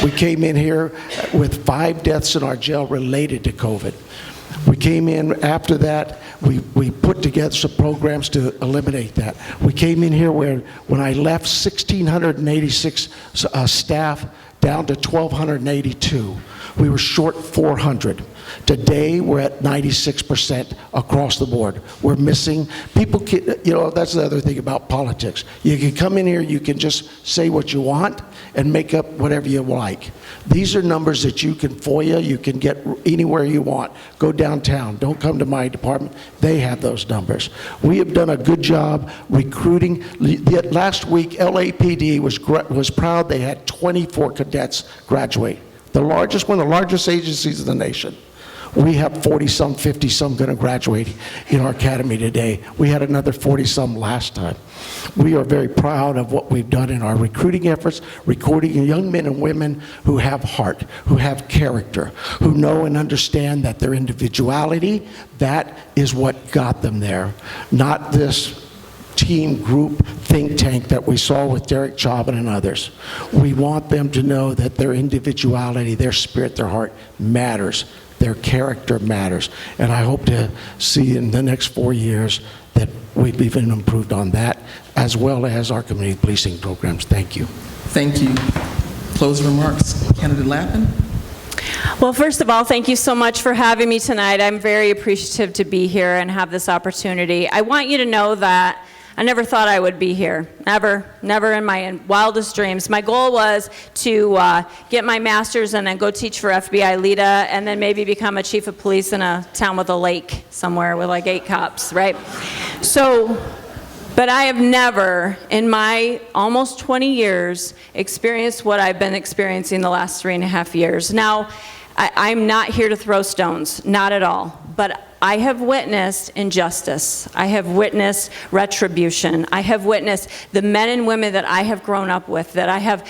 We came in here with 5 deaths in our jail related to COVID. We came in after that, we put together some programs to eliminate that. We came in here where when I left 1,686 staff down to 1,282. We were short 400. Today, we're at 96% across the board. We're missing, people, that's the other thing about politics. You can come in here, you can just say what you want and make up whatever you like. These are numbers that you can FOIA, you can get anywhere you want. Go downtown, don't come to my department. They have those numbers. We have done a good job recruiting. Last week, LAPD was proud they had 24 cadets graduate. One of the largest agencies in the nation. We have 40-some, 50-some going to graduate in our academy today. We had another 40-some last time. We are very proud of what we've done in our recruiting efforts, recruiting young men and women who have heart, who have character, who know and understand that their individuality, that is what got them there, not this team group think tank that we saw with Derek Chauvin and others. We want them to know that their individuality, their spirit, their heart matters. Their character matters. And I hope to see in the next 4 years that we've even improved on that, as well as our community policing programs. Thank you. Thank you. Closing remarks. Candidate Lappin. Well, first of all, thank you so much for having me tonight. I'm very appreciative to be here and have this opportunity. I want you to know that I never thought I would be here. Never in my wildest dreams. My goal was to get my master's and then go teach for FBI LEDA and then maybe become a chief of police in a town with a lake somewhere with like 8 cops, right? So, but I have never, in my almost 20 years, experienced what I've been experiencing the last 3.5 years. Now, I'm not here to throw stones, not at all. But I have witnessed injustice. I have witnessed retribution. I have witnessed the men and women that I have grown up with, that I have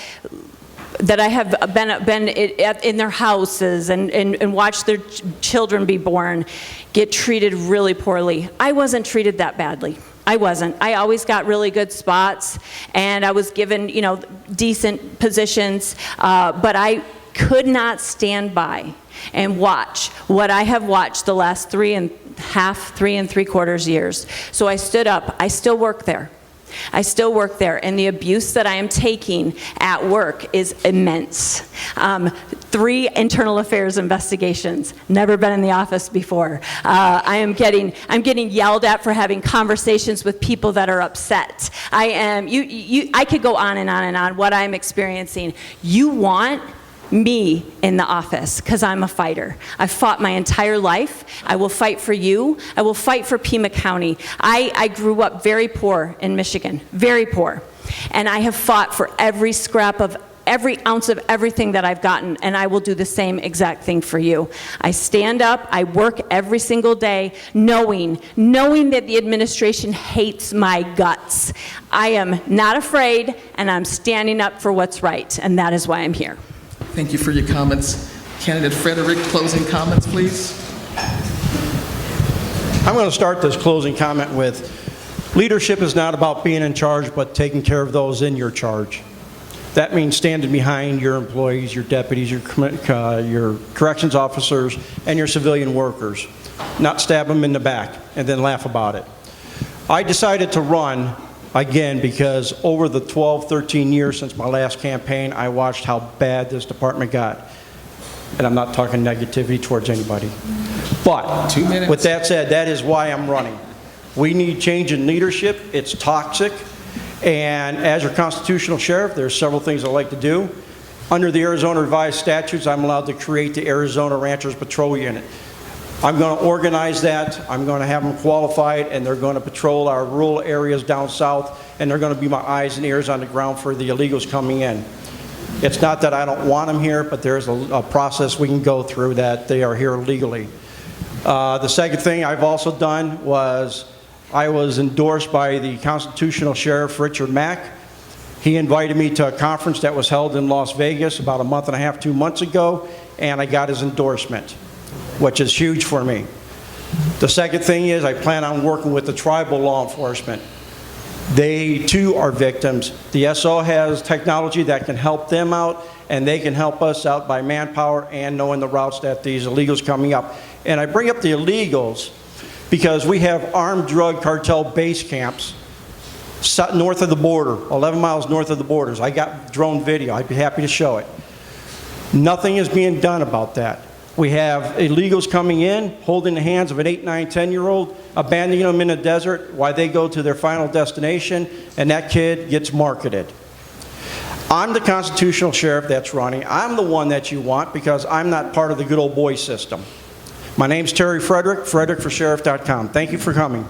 that I have been in their houses and watched their children be born get treated really poorly. I wasn't treated that badly. I wasn't. I always got really good spots, and I was given, decent positions, but I could not stand by and watch what I have watched the last 3 3/4 years. So I stood up. I still work there. And the abuse that I am taking at work is immense. 3 internal affairs investigations. Never been in the office before. I'm getting yelled at for having conversations with people that are upset. I could go on and on and on what I'm experiencing. You want me in the office because I'm a fighter. I've fought my entire life. I will fight for you. I will fight for Pima County. I grew up very poor in Michigan, very poor. And I have fought for every scrap of every ounce of everything that I've gotten, and I will do the same exact thing for you. I stand up, I work every single day, knowing that the administration hates my guts. I am not afraid, and I'm standing up for what's right, and that is why I'm here. Thank you for your comments. Candidate Frederick, closing comments, please. I'm going to start this closing comment with, leadership is not about being in charge, but taking care of those in your charge. That means standing behind your employees, your deputies, your corrections officers, and your civilian workers. Not stab them in the back and then laugh about it. I decided to run again because over the 12, 13 years since my last campaign, I watched how bad this department got. And I'm not talking negativity towards anybody. But 2 minutes. With that said, that is why I'm running. We need change in leadership. It's toxic. And as your constitutional sheriff, there's several things I'd like to do. Under the Arizona revised statutes, I'm allowed to create the Arizona Ranchers Patrol Unit. I'm going to organize that. I'm going to have them qualified, and they're going to patrol our rural areas down south, and they're going to be my eyes and ears on the ground for the illegals coming in. It's not that I don't want them here, but there's a process we can go through that they are here legally. The second thing I've also done was I was endorsed by the constitutional sheriff, Richard Mack. He invited me to a conference that was held in Las Vegas about a month and a half, 2 months ago, and I got his endorsement, which is huge for me. The second thing is I plan on working with the tribal law enforcement. They too are victims. The SO has technology that can help them out, and they can help us out by manpower and knowing the routes that these illegals coming up. And I bring up the illegals because we have armed drug cartel base camps north of the border, 11 miles north of the borders. I got drone video. I'd be happy to show it. Nothing is being done about that. We have illegals coming in, holding the hands of an 8, 9, 10-year-old, abandoning them in the desert while they go to their final destination, and that kid gets marketed. I'm the constitutional sheriff that's running. I'm the one that you want because I'm not part of the good old boy system. My name's Terry Frederick, frederickforsheriff.com. Thank you for coming.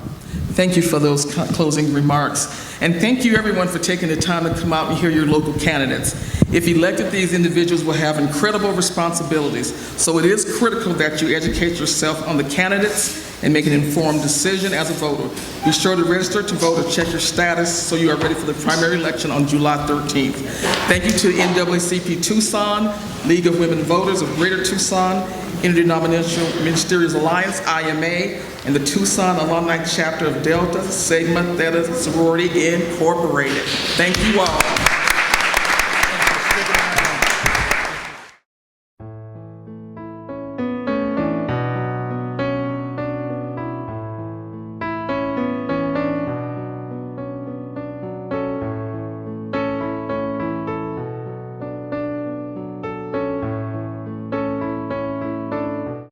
Thank you for those closing remarks. And thank you, everyone, for taking the time to come out and hear your local candidates. If elected, these individuals will have incredible responsibilities. So it is critical that you educate yourself on the candidates and make an informed decision as a voter. Be sure to register to vote or check your status so you are ready for the primary election on July 13th. Thank you to NAACP Tucson, League of Women Voters of Greater Tucson, Interdenominational Ministerials Alliance, IMA, and the Tucson Alumni Chapter of Delta Sigma Theta Sorority Incorporated. Thank you all.